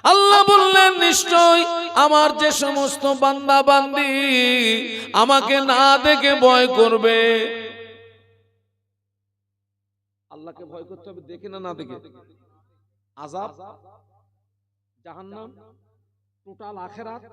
আল্লাহ বললেন নিশ্চয় আমার যে সমস্ত বান্দা বান্দি আমাকে না দেখে ভয় করবে। আল্লাহকে ভয় করতে হবে দেখে না না দেখে। আযাব, জাহান্নাম, টোটাল আখিরাত।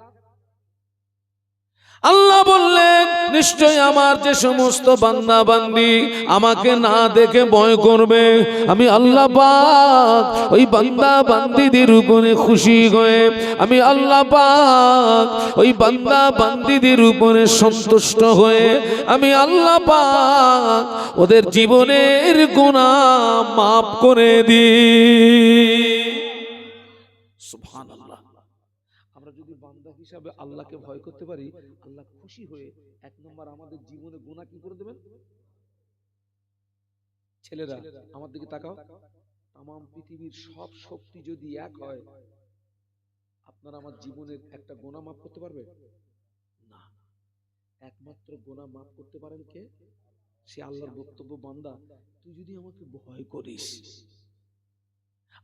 আল্লাহ বললেন নিশ্চয় আমার যে সমস্ত বান্দা বান্দি আমাকে না দেখে ভয় করবে, আমি আল্লাহ পাক ওই বান্দা বান্দিদের উপরে খুশি হয়ে, আমি আল্লাহ পাক ওই বান্দা বান্দিদের উপরে সন্তুষ্ট হয়ে, আমি আল্লাহ পাক ওদের জীবনের গুনাহ মাফ করে দিই। সুবহানাল্লাহ। আমরা যদি বান্দা হিসাবে আল্লাহকে ভয় করতে পারি, আল্লাহ খুশি হয়ে এক নম্বর আমাদের জীবনে গুনাহ কি করে দেবেন। ছেলেরা আমার দিকে তাকাও, তামাম পৃথিবীর সব শক্তি যদি এক হয়, আপনারা আমার জীবনের একটা গুনাহ মাফ করতে পারবে না। একমাত্র গুনাহ মাফ করতে পারেন কে? সে আল্লাহর বক্তব্য, বান্দা তুই যদি আমাকে ভয় করিস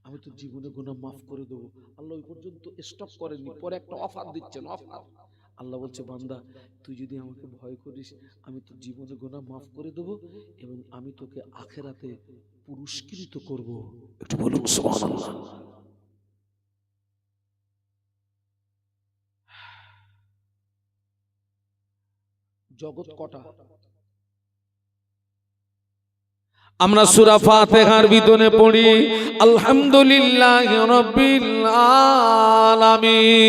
আমি তো জীবনে গুনাহ মাফ করে দেবো। আল্লাহ ওই পর্যন্ত স্টপ করেননি, পরে একটা অফার দিচ্ছেন। অফার আল্লাহ বলছে, বান্দা তুই যদি আমাকে ভয় করিস আমি তো জীবনে গুনাহ মাফ করে দেবো এবং আমি তোকে আখিরাতে পুরস্কৃত করব। একটু বলুন সুবহানাল্লাহ। জগৎ কটা? আমরা সূরা ফাতিহার ভিতরে পড়ি আলহামদুলিল্লাহি রাব্বিল আলামিন।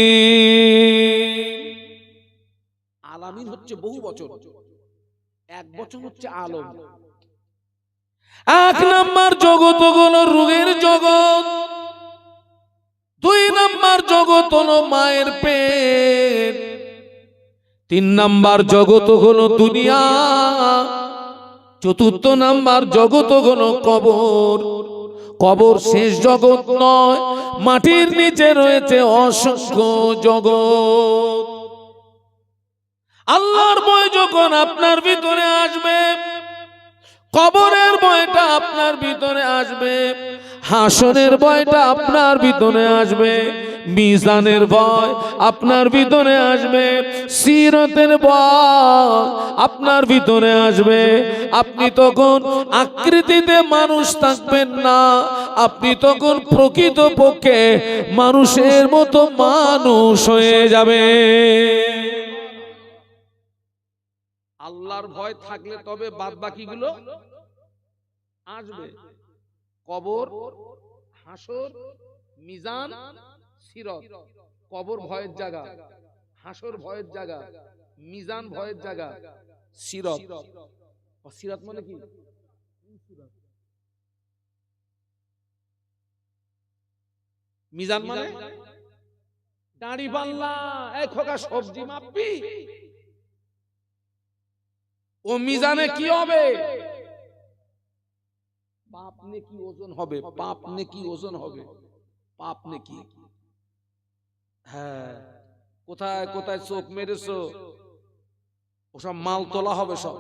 আলামিন হচ্ছে বহু বচন, এক বচন হচ্ছে আলম। এক নাম্বার জগৎ হলো রূহের জগৎ, দুই নাম্বার জগৎ হলো মায়ের পেট, তিন নাম্বার জগৎ হলো দুনিয়া, চতুর্থ নাম্বার জগৎ হলো কবর। কবর শেষ জগৎ নয়, মাটির নিচে রয়েছে অসংখ্য জগৎ। আল্লাহর ভয় যখন আপনার ভিতরে আসবে, কবরের ভয়টা আপনার ভিতরে আসবে, হাসরের ভয়টা আপনার ভিতরে আসবে, মিজানের ভয় আপনার ভিতরে আসবে, সিরাতের ভয় আপনার ভিতরে আসবে। আপনি তখন আকৃতিতে মানুষ থাকবেন না, আপনি তখন প্রকৃতপক্ষে মানুষের মতো মানুষ হয়ে যাবে। আল্লাহর ভয় থাকলে তবে বাদ বাকিগুলো আসবে। কবর, হাসর, মিজান, সিরাত। কবর ভয়ের জায়গা, হাসর ভয়ের জায়গা, মিজান ভয়ের জায়গা, সিরাত। সিরাত মানে কি? মিজান মানে দাড়ি পাল্লা। এই খোকা সবজি মাপবি, ও মিজানে কি হবে? পাপ নেকি ওজন হবে, পাপ নেকি ওজন হবে, পাপ নেকি। হ্যাঁ, কোথায় কোথায় চোখ মেরেছো ওসব মাল তোলা হবে সব।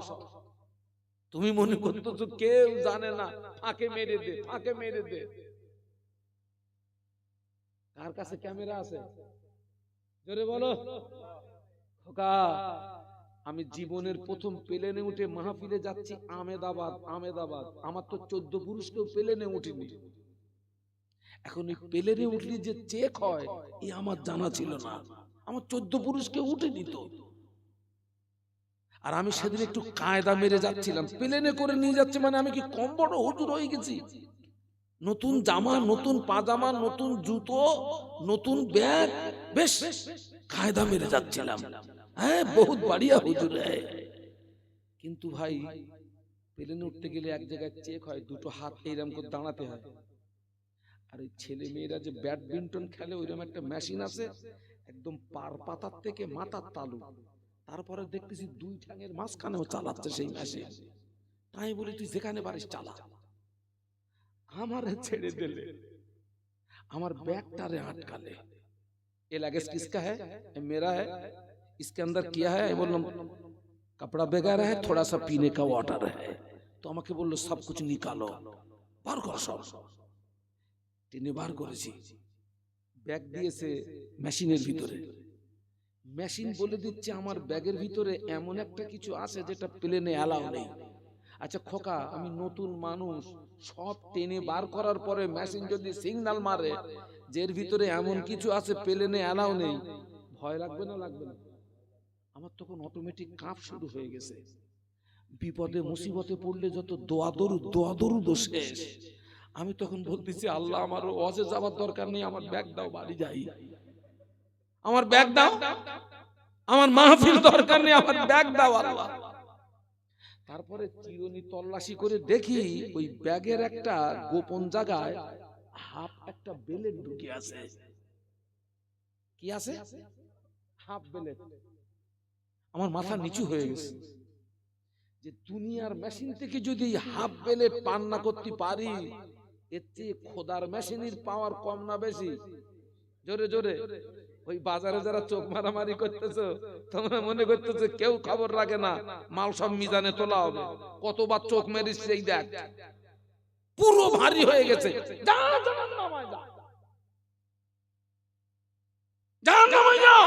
তুমি মনে করতেছো কেউ জানে না, ফাঁকে মেরে দে, ফাঁকে মেরে দে। কার কাছে ক্যামেরা আছে জোরে বলো। খোকা, আমি জীবনের প্রথম প্লেনে উঠে মাহফিলে যাচ্ছি আহমেদাবাদ। আহমেদাবাদ আমার তো 14 পুরুষকেও প্লেনে উঠিনি। এখন এই প্লেনে উঠলে যে চেক হয় এই আমার জানা ছিল না। আমার 14 পুরুষকে উঠেনি তো। আর আমি সেদিন একটু কায়দা মেরে যাচ্ছিলাম, প্লেনে করে নিয়ে যাচ্ছে মানে আমি কি কম বড় হুজুর হয়ে গেছি? নতুন জামা, নতুন পাজামা, নতুন জুতো, নতুন ব্যাগ, বেশ কায়দা মেরে যাচ্ছিলাম। হ্যাঁ, বহুত বাড়িয়া হুজুর। কিন্তু ভাই প্লেনে উঠতে গেলে এক জায়গায় চেক হয়, দুটো হাত এইরকম করে দাঁড়াতে হয়। আর ওই ছেলে মেয়েরা যে ব্যাডমিন্টন খেলে ওইরকম একটা মেশিন আছে, একদম পার পাতার থেকে মাথার তালু, তারপরে দেখতেছি দুই ঠ্যাঙের মাঝখানেও চালাচ্ছে সেই মেশিন। তাই বলি তুই যেখানে পারিস চালা। আমার ছেড়ে দিলে, আমার ব্যাগটারে আটকালে। ये लगेज किसका है? ये मेरा है। इसके अंदर क्या है? बोललाम कपड़ा वगैरह है, थोड़ा सा पीने का वाटर है। तो আমাকে বললো সব কিছু নিকালো, বার করো সব। তিনি বার করেছি, ব্যাগ দিয়েছে মেশিনের ভিতরে, মেশিন বলে দিচ্ছে আমার ব্যাগের ভিতরে এমন একটা কিছু আছে যেটা প্লেনে অ্যালাউ নেই। আচ্ছা খোকা, আমি নতুন মানুষ, সব টেনে বার করার পরে মেশিন যদি সিগন্যাল মারে যে এর ভিতরে এমন কিছু আছে প্লেনে অ্যালাউ নেই, ভয় লাগবে না লাগবে না? আমার তখন অটোমেটিক কাঁপ শুরু হয়ে গেছে। বিপদে মুসিবতে পড়লে যত দোয়া দরুদ শেষ। আমি তখন বলতেছি, আল্লাহ আমার ওয়াজে যাওয়ার দরকার নেই, আমার ব্যাগ দাও, বাড়ি যাই, আমার ব্যাগ দাও, আমার মাহফিল দরকার নেই, আমার ব্যাগ দাও আল্লাহ। তারপরে চিরুনি তল্লাশি করে দেখি ওই ব্যাগের একটা গোপন জায়গায় হাফ একটা বেলেট ঢুকে আছে। কি আছে? Half belt. আমার মাথা নিচু হয়ে গেছে যে দুনিয়ার মেশিন থেকে যদি হাফ বেলেট পান না করতে পারি, এর চেয়ে খোদার মেশিনের পাওয়ার কম না বেশি? জোরে জোরে। ওই বাজারে যারা চোখ মারামারি করতেছো, তোমরা মনে করতেছো কেউ খবর রাখে না, মাল সব মিজানে তোলা হবে। কতবার চোখ মেরিস এই দেখ, পুরো ভারী হয়ে গেছে। যা জাহান্নামে যা, জাহান্নামে যা।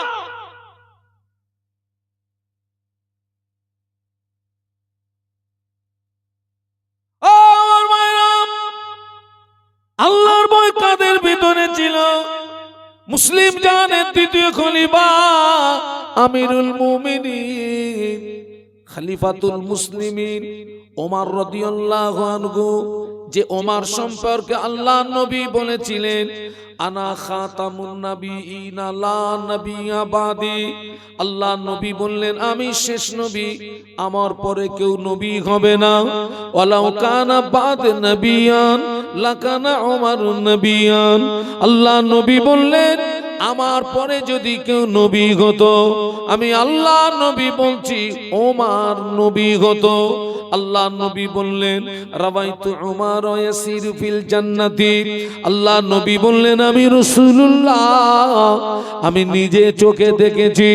আল্লাহর ভয় কাদের ভিতরে ছিল? মুসলিম জানের দ্বিতীয় খলিফা আমিরুল মুমিনিন খলিফাতুল মুসলিমিন ওমর রাদিয়াল্লাহু আনহু, যে ওমর সম্পর্কে আল্লাহর নবী বলেছিলেন আনা খাতামুন নবিয়িনা লা নবিয়্যা বাদি। আল্লাহর নবী বললেন আমি শেষ নবী, আমার পরে কেউ নবী হবে না। ওয়ালাউ কানা বাদ নবিয়ান লাকানা ওমরুন নবিয়ান। আল্লাহর নবী বললেন আমার পরে যদি কেউ নবী হতো, আমি আল্লাহর নবী বলছি ওমর নবী হতো। আল্লাহর নবী বললেন রাওয়াইতু উমর ইয়াসিরু ফিল জান্নাতি। আল্লাহর নবী বললেন আমি রাসূলুল্লাহ, আমি নিজে চোখে দেখেছি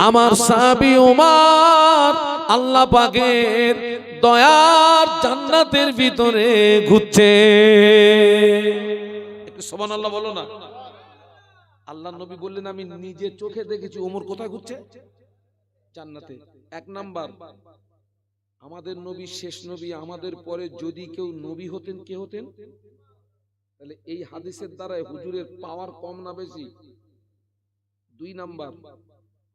আমার সাহাবী ওমর আল্লাহ পাকের দয়ার জান্নাতের ভিতরে ঘুরছে। একটু সুবহানাল্লাহ বলো না। আল্লাহর নবী বললেন আমি নিজে চোখে দেখেছি ওমর কোথায় ঘুরছে? জান্নাতে। এক নাম্বার, আমাদের নবী শেষ নবী, আমাদের পরে যদি কেউ নবী হতেন কে হতেন? তাহলে এই হাদিসের দ্বারা হুজুরের পাওয়ার কম না বেশি? দুই নাম্বার,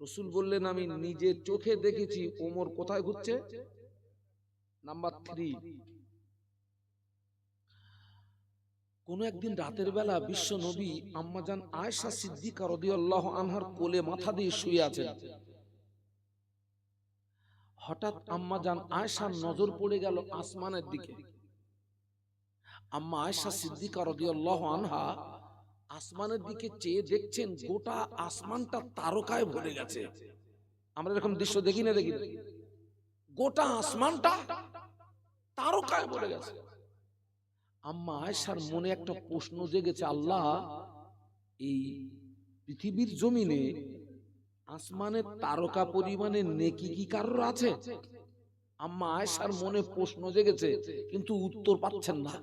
রাসূল বললেন আমি নিজে চোখে দেখেছি ওমর কোথায় ঘুরছে। নাম্বার 3, কোন একদিন রাতের বেলা বিশ্ব নবী আম্মাজান আয়েশা সিদ্দিকা রাদিয়াল্লাহু আনহার কোলে মাথা দিয়ে শুয়ে আছেন। হঠাৎ আম্মাজান আয়েশার নজর পড়ে গেল আসমানের দিকে। আম্মা আয়েশা সিদ্দিকা রাদিয়াল্লাহু আনহা আসমানের দিকে চেয়ে দেখছেন গোটা আসমানটা তারকায় ভরে গেছে। আমরা এরকম দৃশ্য দেখি না? দেখি গোটা আসমানটা তারকায় ভরে গেছে। আম্মা আয়েশার মনে একটা প্রশ্ন জেগেছে, আল্লাহ এই পৃথিবীর জমিনে আসমানের তারকা পরিমাণে নেকি কি কারোর আছে? আম্মা আয়েশার মনে প্রশ্ন জেগেছে, কিন্তু উত্তর পাচ্ছেন না।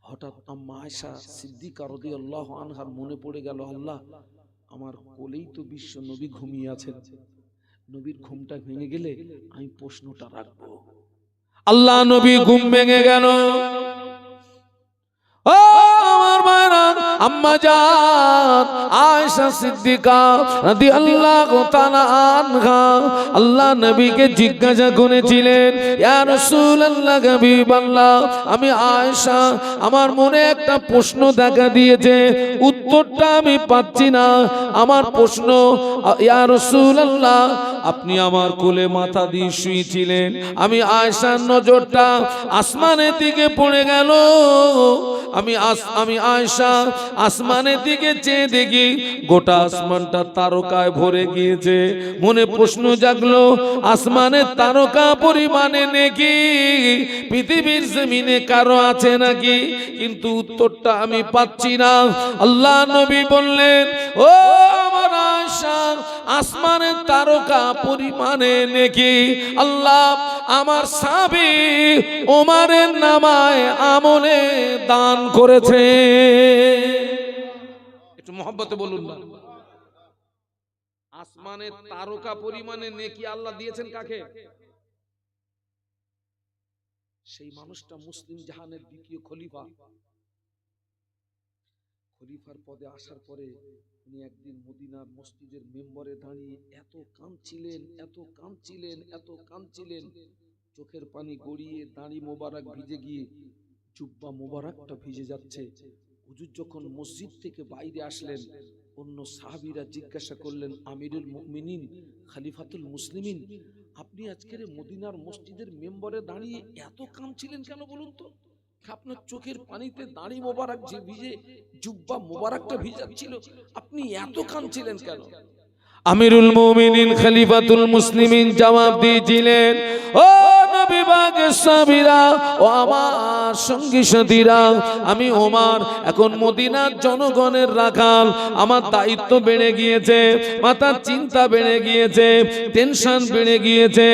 হঠাৎ আম্মা আয়েশা সিদ্দিকা রাদিয়াল্লাহু আনহার মনে পড়ে গেল, আল্লাহ আমার কোলেই তো বিশ্ব নবী ঘুমিয়ে আছেন, নবীর ঘুমটা ভেঙে গেলে আমি প্রশ্নটা রাখবো। আল্লাহ নবী ঘুম ভেঙে গেল। ও আমার মায়েরা, আম্মা জান আয়েশা সিদ্দিকা রাদিয়াল্লাহু তাআলা আনহা আল্লাহ নবীকে জিজ্ঞাসা করেছিলেন, ইয়া রাসূলুল্লাহ হাবিবাল্লাহ, আমি আয়েশা আমার মনে একটা প্রশ্ন দেখা দিয়েছে, উত্তরটা আমি পাচ্ছি না। আমার প্রশ্ন, ইয়া রাসূলুল্লাহ আপনি আমার কোলে মাথা দিয়ে শুয়েছিলেন, আমি আয়েশার নজরটা আসমানের দিকে পড়ে গেল। আমি আয়েশা আসমানের দিকে চেয়ে দেখি গোটা আসমানটা তারকায় ভরে গিয়েছে। মনে প্রশ্ন জাগলো, আসমানের তারকা পরিমাণে নাকি পৃথিবীর জমিনে কারো আছে নাকি? কিন্তু উত্তরটা আমি পাচ্ছি না। আল্লাহ নবী বললেন, ও আমার আয়েশা, আসমানের তারকা পরিমাণে নাকি আল্লাহ আমার সাহাবী ওমরের নামায় আমলে দান করেছে। একটু মহব্বতে বলুন না। আসমানের তারকা পরিমাণে নেকি আল্লাহ দিয়েছেন কাকে? সেই মানুষটা মুসলিম জাহানের দ্বিতীয় খলিফা। খলিফার পদে আসার পরে উনি একদিন মদিনার মসজিদের মেম্বরে দাঁড়িয়ে এত কাঁদছিলেন, এত কাঁদছিলেন, এত কাঁদছিলেন, চোখের পানি গড়িয়ে দাঁড়ি মোবারক ভিজে গিয়ে জুব্বা মোবারকটা ভিজে যাচ্ছে। হুজুর যখন মসজিদ থেকে বাইরে আসলেন, অন্য সাহাবীরা জিজ্ঞাসা করলেন, আমিরুল মুমিনিন, খলিফাতুল মুসলিমিন, আপনি আজকের মদিনার মসজিদের মেম্বরে দাঁড়িয়ে এত কাঁদছিলেন কেন বলুন তো? আপনার চোখের পানিতে দাঁড়ি মোবারক যে ভিজে, জুব্বা মোবারকটা ভিজাচ্ছিল, আপনি এত কাঁদছিলেন কেন? আমিরুল মুমিনিন খলিফাতুল মুসলিমিন জবাব দিয়েছিলেন, ও নবী পাকের সাহাবীরা, ও আমার সঙ্গী সাথীরা, আমি ওমর এখন মদিনার জনগণের রাখাল। আমার দায়িত্ব বেড়ে গিয়েছে, মাথার চিন্তা বেড়ে গিয়েছে, টেনশন বেড়ে গিয়েছে।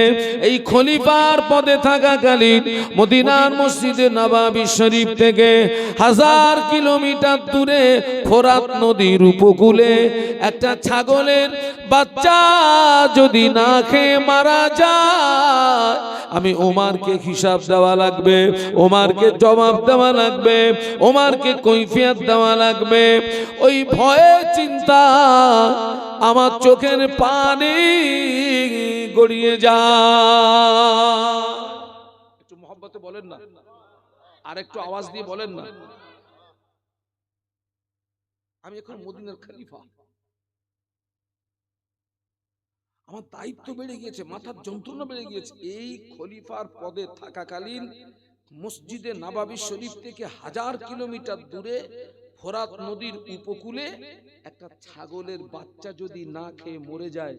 এই খলিফার পদে থাকাকালীন মদিনার মসজিদে নববী শরীফ থেকে 1000 কিলোমিটার দূরে ফোরাত নদীর উপকূলে একটা ছাগলের বাচ্চা যদি না খেয়ে মারা যায়, আমি ওমরকে হিসাব দেওয়া লাগবে, ওমরকে জবাব দেওয়া লাগবে, ওমরকে কৈফিয়ত দেওয়া লাগবে। ওই ভয়ে চিন্তা আমার চোখের পানি গড়িয়ে যায়। একটু মহব্বতে বলেন না, আর একটু আওয়াজ দিয়ে বলেন না। আমি এখন মদিনার খলিফা, আমার দায়িত্ব বেড়ে গিয়েছে, মাথার যন্ত্রণা বেড়ে গিয়েছে। এই খলিফার পদে থাকাকালীন মসজিদে নববী শরীফ থেকে 1000 কিলোমিটার দূরে ফোরাত নদীর উপকূলে একটা ছাগলের বাচ্চা যদি না খেয়ে মরে যায়,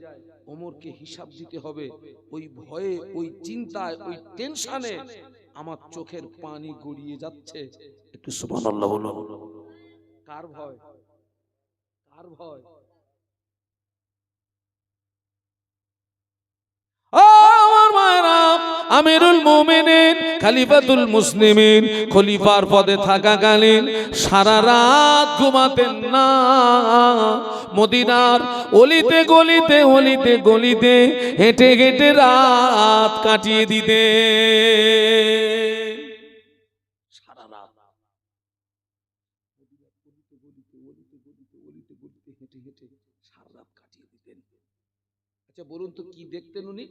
ওমরকে হিসাব দিতে হবে। ওই ভয়ে, ওই চিন্তায়, ওই টেনশনে আমার চোখের পানি গড়িয়ে যাচ্ছে। একটু সুবহানাল্লাহ বলো। কার ভয়? কার ভয়? আমিরুল মুমিনিন খলিফাতুল মুসলিমিন খলিফার পদে থাকাকালীন সারা রাত ঘুমাতেন না। মদিনার অলিতে গলিতে, অলিতে গলিতে হেঁটে হেঁটে রাত কাটিয়ে দিতে। সারা রাত মদিনার অলিতে গলিতে, অলিতে গলিতে, অলিতে গলিতে হেঁটে হেঁটে সারা রাত কাটিয়ে দিতেন। আচ্ছা বলুন তো, কি দেখতেন উনি?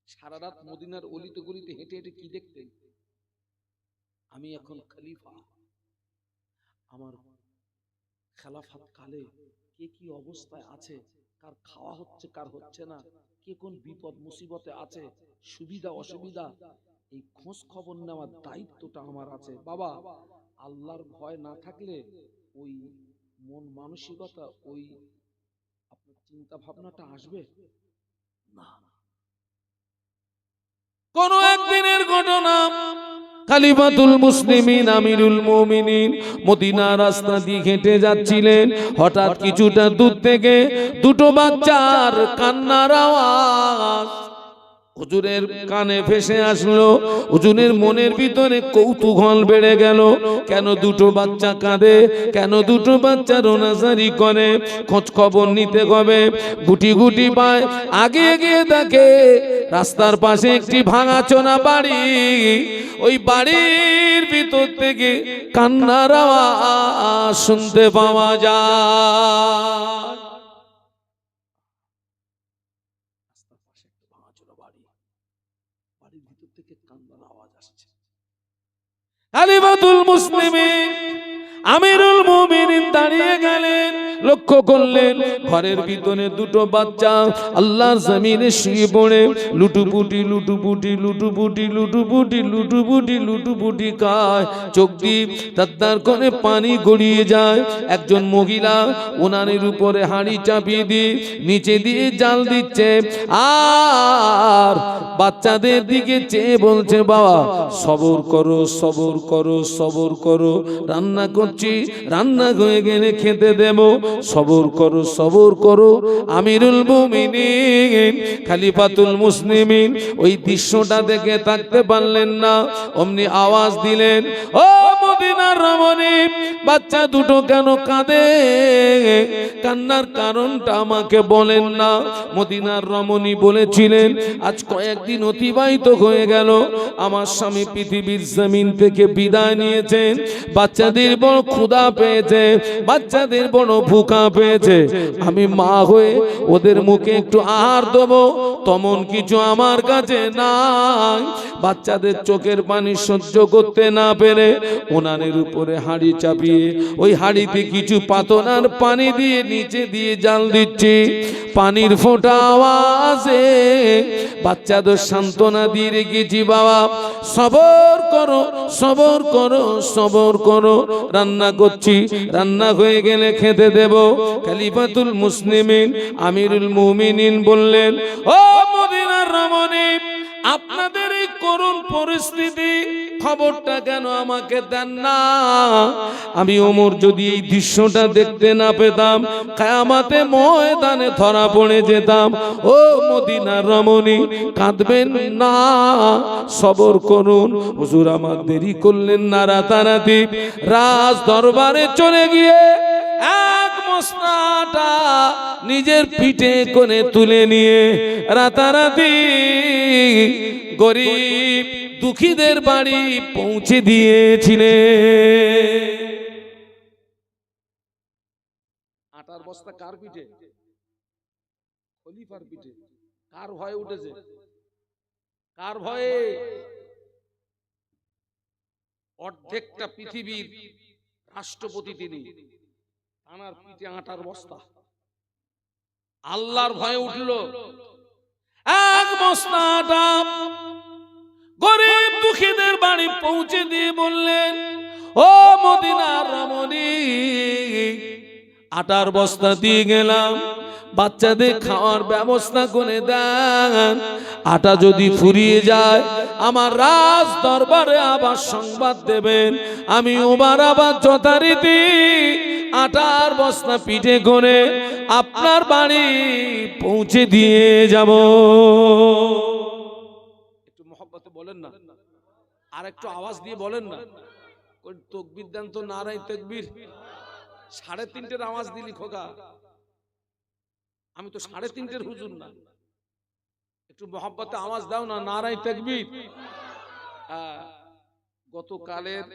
সারা রাত মদিনার অলিতে গলিতে হেঁটে হেঁটে কি দেখতেন? আমি এখন খলিফা, আমার খেলাফত কালে কে কি অবস্থায় আছে, কার খাওয়া হচ্ছে, কার হচ্ছে না, কে কোন বিপদ মুসিবতে আছে, সুবিধা অসুবিধা, এই খোঁজ খবর নেওয়ার দায়িত্বটা আমার আছে। বাবা, আল্লাহর ভয় না থাকলে ওই মন মানসিকতা, ওই আপনার চিন্তা ভাবনাটা আসবে না। কোন একদিনের ঘটনা, খলিফাতুল মুসলিমিন আমিরুল মুমিনিন মদিনার রাস্তা দিয়ে হেঁটে যাচ্ছিলেন। হঠাৎ কিছুটা দূর থেকে দুটো বাচ্চার কান্নার আওয়াজ হুজুরের কানে ভেসে আসলো। হুজুরের মনের ভিতরে কৌতূহল বেড়ে গেল, কেন দুটো বাচ্চা কাঁদে, কেন দুটো বাচ্চা রোনাজারি করে, খোঁজ খবর নিতে হবে। গুটি গুটি পায় আগে এগিয়ে থাকে, রাস্তার পাশে একটি ভাঙাচোনা বাড়ি। ওই বাড়ির ভিতর থেকে কান্নার আওয়াজ শুনতে পাওয়া যায়। খলিফাতুল মুসলিমিন আমিরুল মুমিনিন দাঁড়িয়ে গেলেন, লক্ষ্য করলেন ঘরের ভিতরে দুটো বাচ্চা আল্লাহর জমিনে শুয়ে পড়ে লুটুপুটি লুটুপুটি লুটুপুটি লুটুপুটি লুটুপুটি লুটুপুটি খায়। চোখ দিয়ে তার করে পানি গড়িয়ে যায়। একজন মহিলা উনানের উপরে হাঁড়ি চাপিয়ে দিয়ে নিচে দিয়ে জাল দিচ্ছে, আর বাচ্চাদের দিকে চেয়ে বলছে, বাবা সবর করো, সবর করো, সবর করো, রান্না করতে করছি, রান্না হয়ে গেলে খেতে দেব, সবর করো সবর করো। আমিরুল মুমিনিন খলিফাতুল মুসলিমিন ওই দৃশ্যটা দেখে থাকতে পারলেন না, অমনি আওয়াজ দিলেন, ও মদিনার রমণী, বাচ্চা দুটো কেন কাঁদে? কান্নার কারণটা আমাকে বলেন না। মদিনার রমণী বলেছিলেন, আজ কয়েকদিন অতিবাহিত হয়ে গেল, আমার স্বামী পৃথিবীর জমিন থেকে বিদায় নিয়েছেন, বাচ্চাদের বড় ক্ষুধা পেয়েছে, বাচ্চাদের বড় ভুকা পেয়েছে, আমি মা হয়ে ওদের মুখে একটু আহার দেবো তেমন কিছু আমার কাছে নাই। বাচ্চাদের চোখের পানি সহ্য করতে না পেরে উনানের উপরে হাঁড়ি চাপিয়ে ওই হাঁড়িতে কিছু পাতনার পানি দিয়ে নিচে দিয়ে জাল দিচ্ছি। পানির ফোঁটা আওয়াজে বাচ্চাদের সান্ত্বনা দিয়ে রেখেছি, বাবা সবর করো সবর করো সবর করো, রান্না করছি, রান্না হয়ে গেলে খেতে দেব। খলিফাতুল মুসলিমিন আমিরুল মুমিনিন বললেন, ও মদিনার রমণী, আপনাদের এই করুণ পরিস্থিতি খবরটা কেন আমাকে দেন না? আমি ওমর যদি এই দৃশ্যটা দেখতে না পেতাম, কিয়ামতে ময়দানে ধরা পড়ে যেতাম। ও মদিনার রমণী, কাঁদবেন না, সবর করুন। হুজুর আমার দেরি করলেন না, রাতারাতি রাজ দরবারে চলে গিয়ে এক মসনাটা নিজের পিঠে করে তুলে নিয়ে রাতারাতি গরিব দুঃখীদের বাড়ি পৌঁছে দিয়েছিলেন। আটার বস্তা কার পিঠে? খলিফার পিঠে। কার ভয়ে উঠেছে? কার ভয়ে? অর্ধেকটা পৃথিবীর রাষ্ট্রপতি তিনি, তানার পিঠে আটার বস্তা। আল্লাহর ভয়ে উঠলো, এক বস্তা আটা গরিব দুঃখীদের বাড়ি পৌঁছে দিয়ে বললেন, ও মদিনার রমণী, আটার বস্তা দিয়ে গেলাম, বাচ্চাদের খাওয়ার ব্যবস্থা করে দেন। আটা যদি ফুরিয়ে যায় আমার রাজ দরবারে আবার সংবাদ দেবেন, আমি ওবার আবার যথারীতি আটার বস্তা পিঠে করে আপনার বাড়ি পৌঁছে দিয়ে যাব। একটু মহব্বতে বলেন না, আর একটু আওয়াজ দিয়ে বলেন না। তকবীর দেন তো, নারাই তাকবীর। 3:30 আওয়াজ দিলি খোকা, আমি তো 3:30 হুজুর না। একটু মহব্বতে আওয়াজ দাও না, নারাই তাকবীর। গতকালের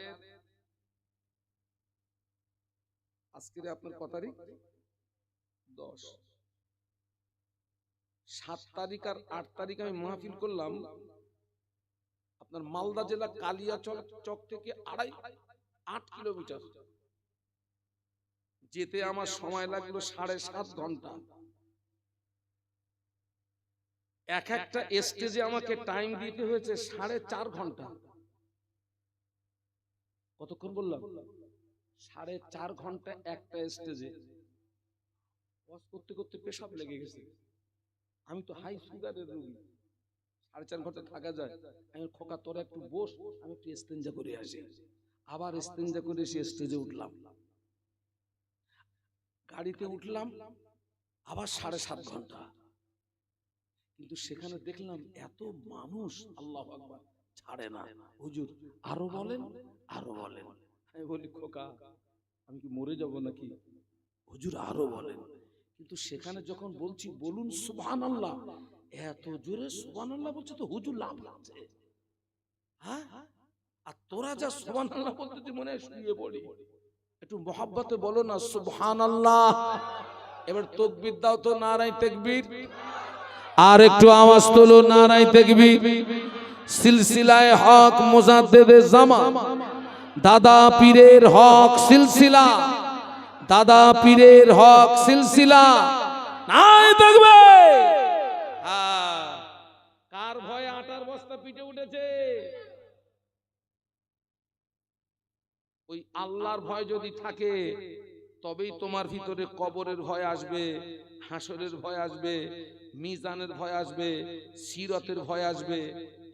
আজকের আপনার কত তারিখ? 10। 7 তারিখ আর 8 তারিখ আমি মাহফিল করলাম আপনার মালদা জেলা কালিয়াচক চক থেকে 8 কিলোমিটার যেতে আমার সময় লাগলো 7.5 ঘন্টা। এক একটা স্টেজে আমাকে টাইম দিতে হয়েছে 4.5 ঘন্টা। কতক্ষণ বললাম? 4.5 ঘন্টা একটা স্টেজে। ওয়াজ করতে করতে পেশাব লেগে গেছে। আমি তো হাই সুগারের রোগী, 4.5 ঘন্টা থাকা যায়। আমি খোকা তোরা একটু বস, আমি একটু ইস্তেঞ্জা করে আসি। আবার ইস্তেঞ্জা করে এসে স্টেজে উঠলাম, গাড়িতে উঠলাম, আবার 7.5 ঘন্টা। কিন্তু সেখানে দেখলাম এত মানুষ, আল্লাহু আকবার, ছাড়ে না। হুজুর আরো বলেন, আরো বলেন। আমি বলি খোকা আমি কি মরে যাব নাকি? হুজুর আরো বলেন। কিন্তু সেখানে যখন বলছি বলুন সুবহানাল্লাহ, এত জোরে সুবহানাল্লাহ বলছে তো হুজুর লাভ লাগছে। হ্যাঁ, আর তোরা যা সুবহানাল্লাহ বলতে মনে হয় শুয়ে পড়ি। একটু মহব্বতে বলো না সুবহানাল্লাহ। এবার তাকবীর দাও তো, নারায়ে তাকবীর। আর একটু আওয়াজ তোলো, নারায়ে তাকবীর। সিলসিলায়ে হক মুজাদ্দেদে জামান দাদা পীরের হক সিলসিলা, দাদা পীরের হক সিলসিলা, নারায়ে তাকবীর। কার ভয়ে আটার বস্তা পিঠে উঠেছে? ওই আল্লাহর ভয় যদি থাকে তবেই তোমার ভিতরে কবরের ভয় আসবে, হাসরের ভয় আসবে, মিজানের ভয় আসবে, সিরাতের ভয় আসবে।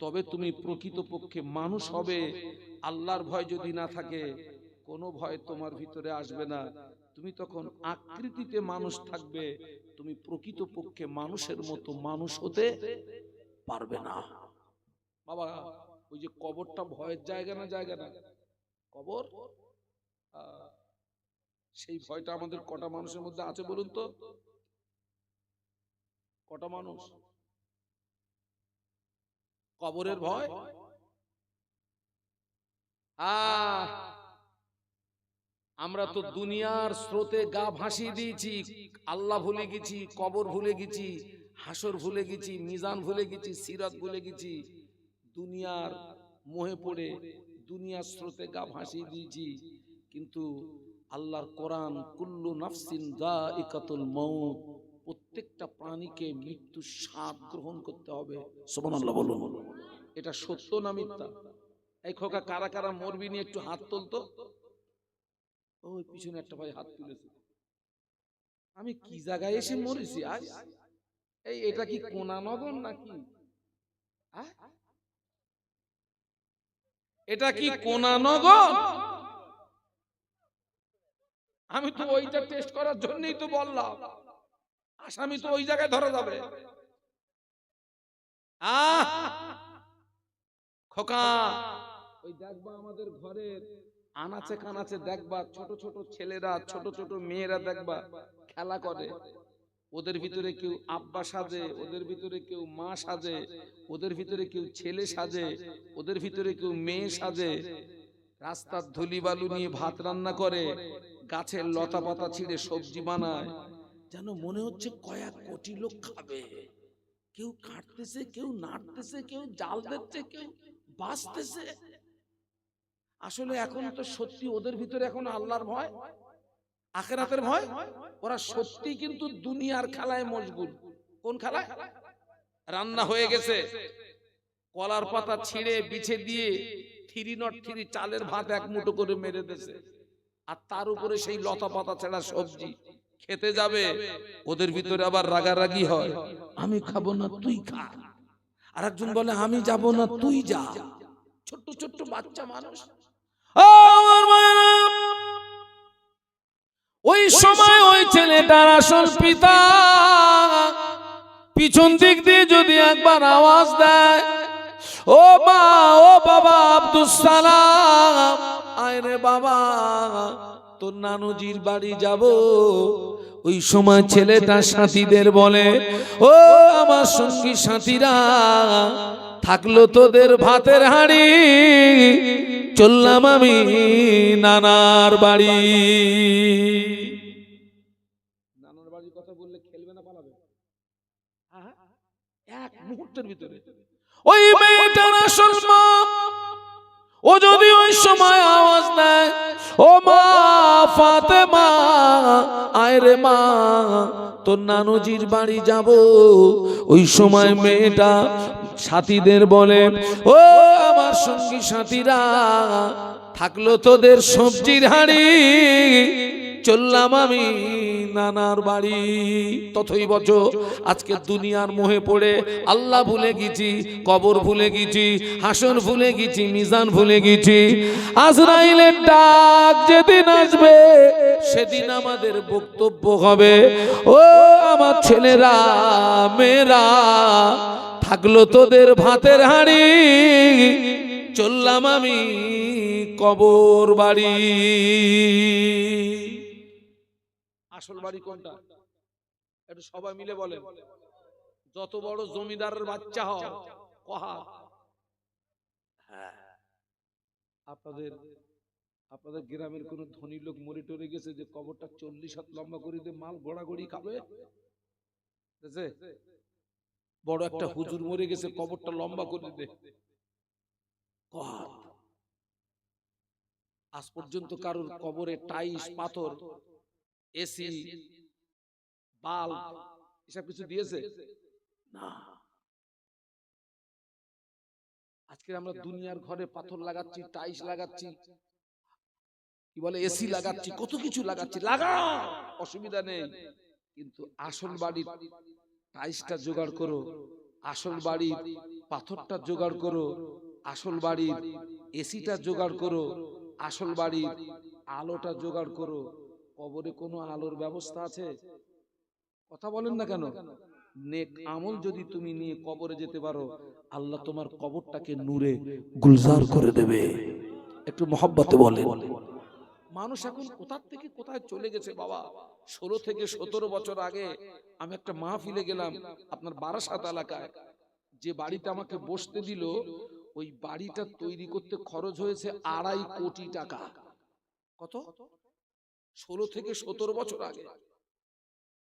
তবে তুমি প্রকৃতপক্ষে মানুষ হবে। আল্লাহর ভয় যদি না থাকে কোনো ভয় তোমার ভিতরে আসবে না। তুমি তখন আকৃতিতে মানুষ থাকবে, তুমি প্রকৃতপক্ষে মানুষের মতো মানুষ হতে পারবে না। বাবা, ওই যে কবরটা ভয়ের জায়গা না, জায়গা না কবর, সেই ভয়টা আমাদের কটা মানুষের মধ্যে আছে বলুন তো? কটা মানুষ কবরের ভয়? আমরা তো দুনিয়ার স্রোতে গা ভাসিয়ে দিয়েছি, আল্লাহ ভুলে গেছি, কবর ভুলে গেছি, হাসর ভুলে গেছি, মিজান ভুলে গেছি, সিরাত ভুলে গেছি। দুনিয়ার মোহে পড়ে দুনিয়ার স্রোতে গা ভাসিয়ে দিয়েছি। কিন্তু আল্লাহর কোরআন, কুল্লু নাফসিন যায়িকাতুল মাউত, প্রত্যেকটা প্রাণীকে মৃত্যুর স্বাদ গ্রহণ করতে হবে। সুবহানাল্লাহ বলুন। এটা সত্য না মিথ্যা? এই খোকা, কারা কারা মরবি নিয়ে একটু হাত তুলতো। ওই পিছনে একটা ভাই হাত তুলেছে। আমি কি জায়গায় এসে মরেছি আজ? এটা কি কোনানগর নাকি? এটা কি কোনানগর? আমি তো ওইটা টেস্ট করার জন্যই তো বললাম, আসামি তো ওই জায়গায় ধরা যাবে। খোকা, ওই দেখবা আমাদের ঘরের আনাচে কানাচে দেখবা ছোট ছোট ছেলেরা, ছোট ছোট মেয়েরা দেখবা খেলা করে। ওদের ভিতরে কেউ আব্বা সাজে, ওদের ভিতরে কেউ মা সাজে, ওদের ভিতরে কেউ ছেলে সাজে, ওদের ভিতরে কেউ মেয়ে সাজে। রাস্তার ধুলি বালু নিয়ে ভাত রান্না করে, গাছের লতা পাতা ছিঁড়ে সবজি বানায়, যেন মনে হচ্ছে কয়েক কোটি লোক খাবে। কেউ কাটতেছে, কেউ নাড়তেছে, কেউ জাল দিচ্ছে, কেউ বাঁচতেছে। আসলে এখন তো সত্যি ওদের ভিতরে এখন আল্লাহর ভয়, আখিরাতের ভয়। ওরা সত্যি কিন্তু দুনিয়ার খেলায় মশগুল। কোন খেলায়? রান্না হয়ে গেছে, কলার পাতা ছিঁড়ে বিছে দিয়ে 303 চালের ভাত এক মুঠো করে মেরে দিয়েছে, আর তার উপরে সেই লতা পাতা ছেঁড়া সবজি খেতে যাবে। ওদের ভিতরে আবার রাগারাগি হয়, আমি খাবো না তুই খা। আর একজন বলে আমি যাব না তুই যা। ছোট্ট ছোট্ট বাচ্চা মানুষ। ওই সময় ওই ছেলেটার আসল পিতা পিছন দিক দিয়ে যদি একবার আওয়াজ দেয়, ও মা, ও বাবা আব্দুস সালাম, আয় রে বাবা, তোর নানুজির বাড়ি যাব। ওই সময় ছেলেটা সাথীদের বলে, ও আমার সঙ্গী সাথীরা, থাকলো তোদের ভাতের হাঁড়ি, চললাম আমি নানার বাড়ি। নানার বাড়ির কথা বললে খেলবে না পালাবে? এক মুহূর্তের ভিতরে ওই মেয়েটার আসল মা, ও যদি ওই সময় আওয়াজ দেয়, ও মা ফাতেমা, আয় রে মা, তোর নানুজির বাড়ি যাব। ওই সময় মেয়েটা সাথীদের বলে, ও আমার সঙ্গী সাথীরা, থাকলো তোদের সবজির হাঁড়ি, চললাম আমি নানার বাড়ি। তথই বচ, আজকে দুনিয়ার মোহে পড়ে আল্লাহ ভুলে গেছি, কবর ভুলে গেছি, হাসর ভুলে গেছি, মিজান ভুলে গেছি। আজরাইলের ডাক যেদিন আসবে, সেদিন আমাদের বক্তব্য হবে, ও আমার ছেলেরা মেয়েরা, থাকলো তোদের ভাতের হাঁড়ি, চললাম আমি কবর বাড়ি। আসল বাড়ি কোনটা? একটু সবাই মিলে বলেন। যত বড় জমিদারের বাচ্চা হও, কহা আপনাদের গ্রামের কোন ধনী লোক মরে টরে গেছে যে কবরটা 40 হাত লম্বা করে দিয়ে মাল গোড়াগড়ি খাবে? বড় একটা হুজুর মরে গেছে, কবরটা লম্বা করে দে। আজ পর্যন্ত কারোর কবরে টাইস, পাথর, এসি, বাল্ব এসব কিছু দিয়েছে না। আজকে আমরা দুনিয়ার ঘরে পাথর লাগাচ্ছি, টাইস লাগাচ্ছি, কি বলে এসি লাগাচ্ছি, কত কিছু লাগাচ্ছি, লাগা, অসুবিধা নেই। কিন্তু আসল বাড়ির টাইসটা জোগাড় করো, আসল বাড়ির পাথরটা জোগাড় করো, আসল বাড়ির এসিটা জোগাড় করো, আসল বাড়ির আলোটা জোগাড় করো। কবরে কোনো আলোর ব্যবস্থা আছে? কথা বলেন না কেন? নেক আমল যদি তুমি নিয়ে কবরে যেতে পারো, আল্লাহ তোমার কবরটাকে নূরে গুলজার করে দেবে। একটু মহব্বতে বলেন। মানুষ এখন কোথা থেকে কোথায় চলে গেছে বাবা। 16 থেকে 17 বছর আগে আমি একটা মাহফিলে গেলাম আপনার বারাসাত এলাকায়। যে বাড়িতে আমাকে বসতে দিল, ওই বাড়িটা তৈরি করতে খরচ হয়েছে 2.5 কোটি টাকা। কত? 16 থেকে 17 বছর আগে।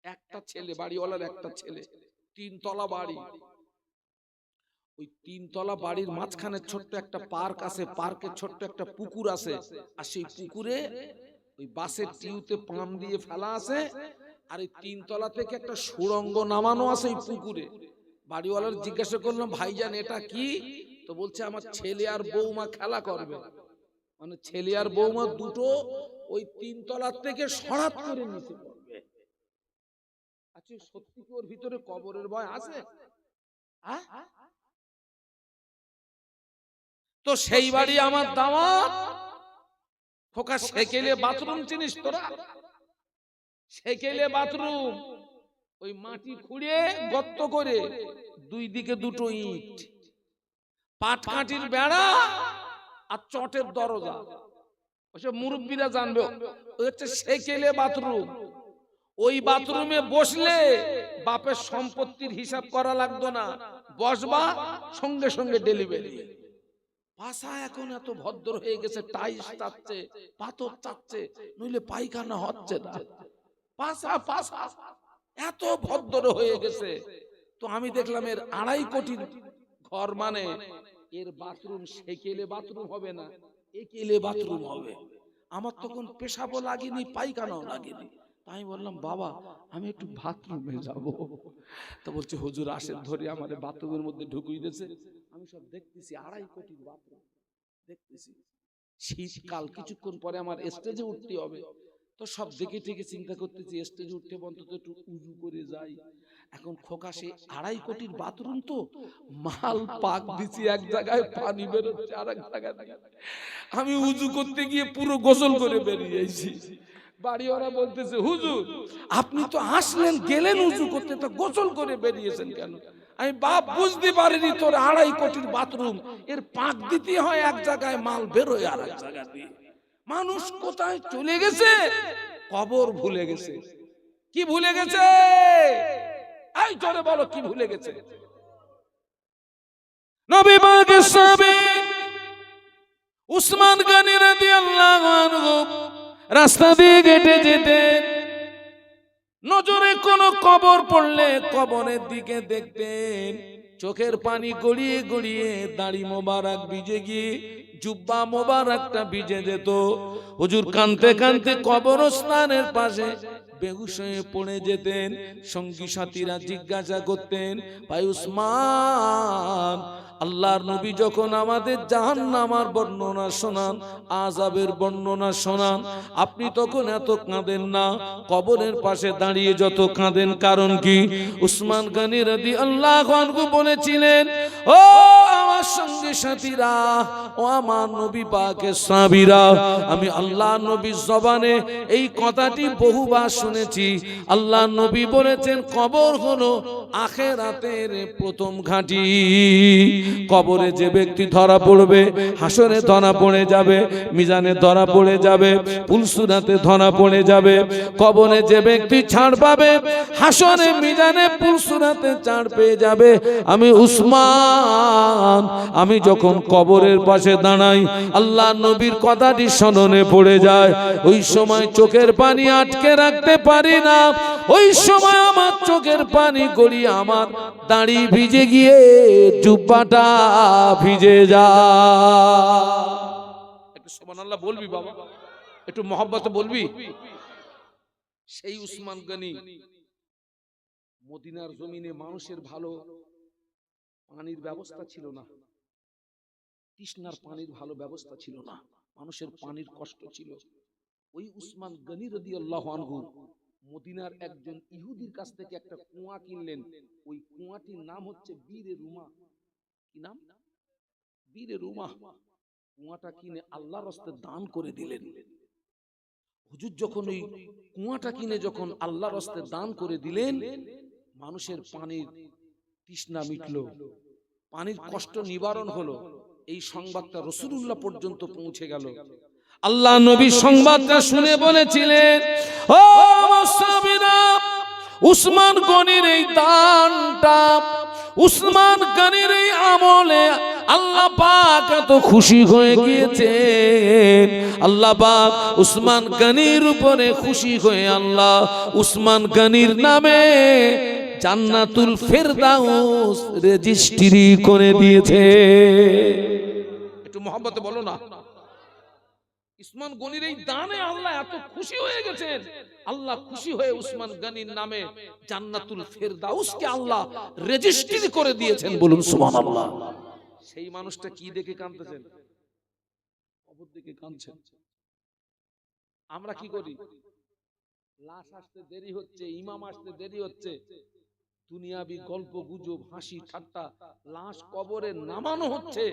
একটা ছেলে, বাড়িওয়ালার একটা ছেলে, 3 তলা বাড়ি। ওই 3 তলা বাড়ির মাঝখানে ছোট্ট একটা পার্ক আছে, পার্কের ছোট্ট একটা পুকুর আছে, আর সেই পুকুরে ওই বাসের টিউতে পাম দিয়ে ফেলা আছে, আর এই 3 তলা থেকে একটা সুড়ঙ্গ নামানো আছে এই পুকুরে। বাড়িওয়ালার জিজ্ঞাসা করলাম, ভাইজান এটা কি? তো বলছে আমার ছেলে আর বৌমা খেলা করবে। মানে ছেলে আর বৌমা দুটো ওই 3 তলার থেকে সরাত করে নিচে পড়বে। আচ্ছা, সত্যি কি ওর ভিতরে কবরের ভয় আছে? তো সেই বাড়ি আমার দামাত খোকা, সেকেলে বাথরুম চিনিস তোরা? সেকেলে বাথরুম, ওই মাটি খুঁড়ে গর্ত করে 2 দিকে 2টো ইট, পাটকাঠির বেড়া আর চটের দরজা। ওসব মুরব্বীরা জানবে। ওই হচ্ছে সেকেলে বাথরুম। ওই বাথরুমে বসলে বাপের সম্পত্তির হিসাব করা লাগতো না, বসবা সঙ্গে সঙ্গে ডেলিভারি। পাশা এখন এত ভদ্র হয়ে গেছে, টাইলস চাচ্ছে, পাথর চাচ্ছে, নইলে পায়খানা হচ্ছে না। পাশা পাশা এত ভদ্র হয়ে গেছে। তো আমি দেখলাম এর 2.5 কোটির ঘর, মানে এর বাথরুম সেকেলে বাথরুম হবে না, একেলে বাথরুম হবে। আমার তখন পেশাবও লাগেনি, পায়খানাও লাগেনি। আমি বললাম, বাবা আমি একটু বাথরুমে যাব। তো বলছে, হুজুর আসেন, ধরে আমাদের বাথরুমের মধ্যে ঢুকিয়ে দিয়েছে। আমি সব দেখতেছি 2.5 কোটির বাথরুম দেখতেছি। শীতকাল, কিছুক্ষণ পরে আমার স্টেজে উঠতে হবে। তো সব দেখে থেকে চিন্তা করতেছি, স্টেজে উঠতে অন্তত একটু উজু করে যাই। এখন খোকা সে 2.5 কোটির বাথরুম, তো মাল পাক দিছি এক জায়গায়, পানি বেরোচ্ছে আর এক জায়গায়। আমি উজু করতে গিয়ে পুরো গোসল করে বেরিয়ে এসেছি। বাড়ি ওরা বলতেছে, হুজুর আপনি তো আসলেন গেলেন উজু করতে, তো গোসল করে বেরিয়েছেন কেন? আমি বাপ বুঝতে পারিনি তোর 2.5 কোটির বাথরুম, এর পাক দিতে হয় এক জায়গায়, মাল বেরোয় আর এক জায়গায় দিয়ে। মানুষ কোথায় চলে গেছে? কবর ভুলে গেছে। কি ভুলে গেছে? এই জোরে বলো, কি ভুলে গেছে? নবী পাকের সাহাবী উসমান গনি রাদিয়াল্লাহু আনহু রাস্তা দিয়ে হেঁটে যেতেন, নজরে কোনো কবর পড়লে কবরের দিকে দেখতেন। চোখের পানি গড়িয়ে গড়িয়ে দাড়ি মোবারক ভিজে গিয়ে জুব্বা মোবারকটা ভিজে যেত। হুজুর কাঁদতে কাঁদতে কবরস্থানের পাশে বেহুশ হয়ে পড়ে যেতেন। সঙ্গী সাথীরা জিজ্ঞাসা করতেন, ভাই উসমান, আল্লাহর নবী যখন আমাদের জাহান্নামের বর্ণনা শোনান, আযাবের বর্ণনা শোনান, আপনি তখন এত কাঁদেন না, কবরের পাশে দাঁড়িয়ে যত কাঁদেন কারণ কি? উসমান গনি রাদিয়াল্লাহু আনহু বলেছিলেন, ও আমার সঙ্গী সাথীরা, ও আমার নবী পাকের সাহাবীরা, আমি আল্লাহর নবীর জবানে এই কথাটি বহুবার শুনেছি। আল্লাহর নবী বলেছেন, কবর হলো আখিরাতের প্রথম ঘাঁটি। কবরে যে ব্যক্তি ধরা পড়বে, হাসরে ধরা পড়ে যাবে, মিজানে ধরা পড়ে যাবে, পুলসুরাতে ধরা পড়ে যাবে। কবরে যে ব্যক্তি ছাড় পাবে, হাসরে মিজানে পুলসুরাতে ছাড় পেয়ে যাবে। আমি উসমান, আমি যখন কবরের পাশে দাঁড়াই, আল্লাহ নবীর কথাটি স্মরণে পড়ে যায়। ওই সময় চোখের পানি আটকে রাখতে পারি না, ওই সময় আমার চোখের পানি গড়িয়ে আমার দাড়ি ভিজে গিয়ে জুব্বাটা ভিজে যায়। একটু সুবহানাল্লাহ বলবি বাবা, একটু মহব্বতে বলবি। সেই উসমান গনি, মদিনার জমিনে মানুষের ভালো পানির ব্যবস্থা ছিল না, তৃষ্ণার পানির ভালো ব্যবস্থা ছিল না, মানুষের পানির কষ্ট ছিল। ওই উসমান গনি রাদিয়াল্লাহু আনহু মদিনার একজন ইহুদির কাছ থেকে একটা কুয়া কিনলেন। ওই কুয়াটির নাম হচ্ছে বীরে রুমা। কি নাম? বীরে রুমা। কুয়াটা কিনে আল্লাহর রাস্তায় দান করে দিলেন। হুজুর যখন ওই কুয়াটা কিনে যখন আল্লাহর রাস্তে দান করে দিলেন, মানুষের পানির তৃষ্ণা মিটলো, পানির কষ্ট নিবারণ হলো। এই সংবাদটা রাসূলুল্লাহ পর্যন্ত পৌঁছে গেল। আল্লাহ নবী সংবাদটা শুনে বলেছিলেন, ও মুসলিমরা, উসমান গনির এই দানটা, উসমান গনির এই আমলে আল্লাহ পাক এত খুশি হয়ে গিয়েছেন। আল্লাহ পাক উসমান গনির উপরে খুশি হয়ে আল্লাহ উসমান গনির নামে জান্নাতুল ফেরদাউস রেজিস্ট্রি করে দিয়েছে। একটু মহব্বতে বলো না। উসমান গনির এই দানে আল্লাহ এত খুশি হয়ে গেছেন, আল্লাহ খুশি হয়ে উসমান গনির নামে জান্নাতুল ফেরদাউসকে আল্লাহ রেজিস্ট্রি করে দিয়েছেন। বলুন সুবহানাল্লাহ। সেই মানুষটা কি দেখে কাঁদতেছেন? কবর দেখে কাঁদছেন। আমরা কি করি? লাশ আসতে দেরি হচ্ছে, ইমাম আসতে দেরি হচ্ছে, দুনিয়াবি গল্প গুজব, হাসি ঠাট্টা, লাশ কবরে নামানো হচ্ছে,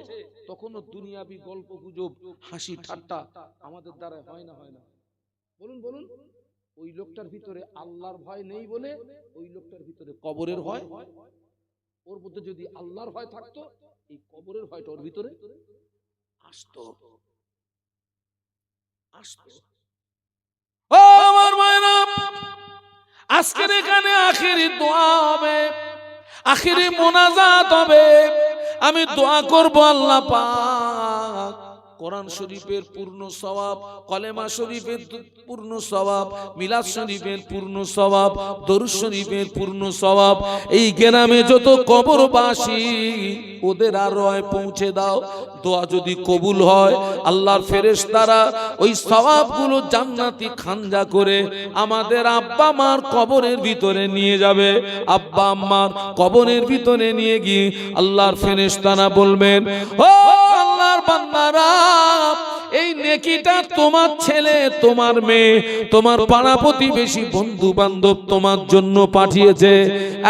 তখনও দুনিয়াবি গল্প গুজব, হাসি ঠাট্টা আমাদের দ্বারা হয় না? হয় না? বলুন বলুন। ওই লোকটার ভিতরে আল্লাহর ভয় নেই বলে ওই লোকটার ভিতরে কবরের ভয়। ওর মধ্যে যদি আল্লাহর ভয় থাকতো, এই কবরের ভয়টা ওর ভিতরে আসতো। ও আমার মায়েরা, আজকের এখানে আখেরি দোয়া হবে, আখেরি মোনাজাত হবে। আমি দোয়া করব আল্লাহ পাক কোরআন শরীফের পূর্ণ সওয়াব, কলেমা শরীফের পূর্ণ সওয়াব, মিলাদ শরীফের পূর্ণ সওয়াব, দরুদ শরীফের পূর্ণ সওয়াব এই গ্রামে যত কবরবাসী ওদের আরোয় পৌঁছে দাও। দোয়া যদি কবুল হয়, আল্লাহর ফেরেশতারা ওই সওয়াবগুলো জান্নাতি খানজা করে আমাদের আব্বা মার কবরের ভিতরে নিয়ে যাবে। আব্বা আম্মার কবরের ভিতরে নিয়ে গিয়ে আল্লাহর ফেরেশতারা বলবেন, ও আল্লাহর বান্দারা, এই নেকিটা তোমার ছেলে, তোমার মেয়ে, তোমার পাড়া প্রতিবেশী, বন্ধু বান্ধব তোমার জন্য পাঠিয়েছে।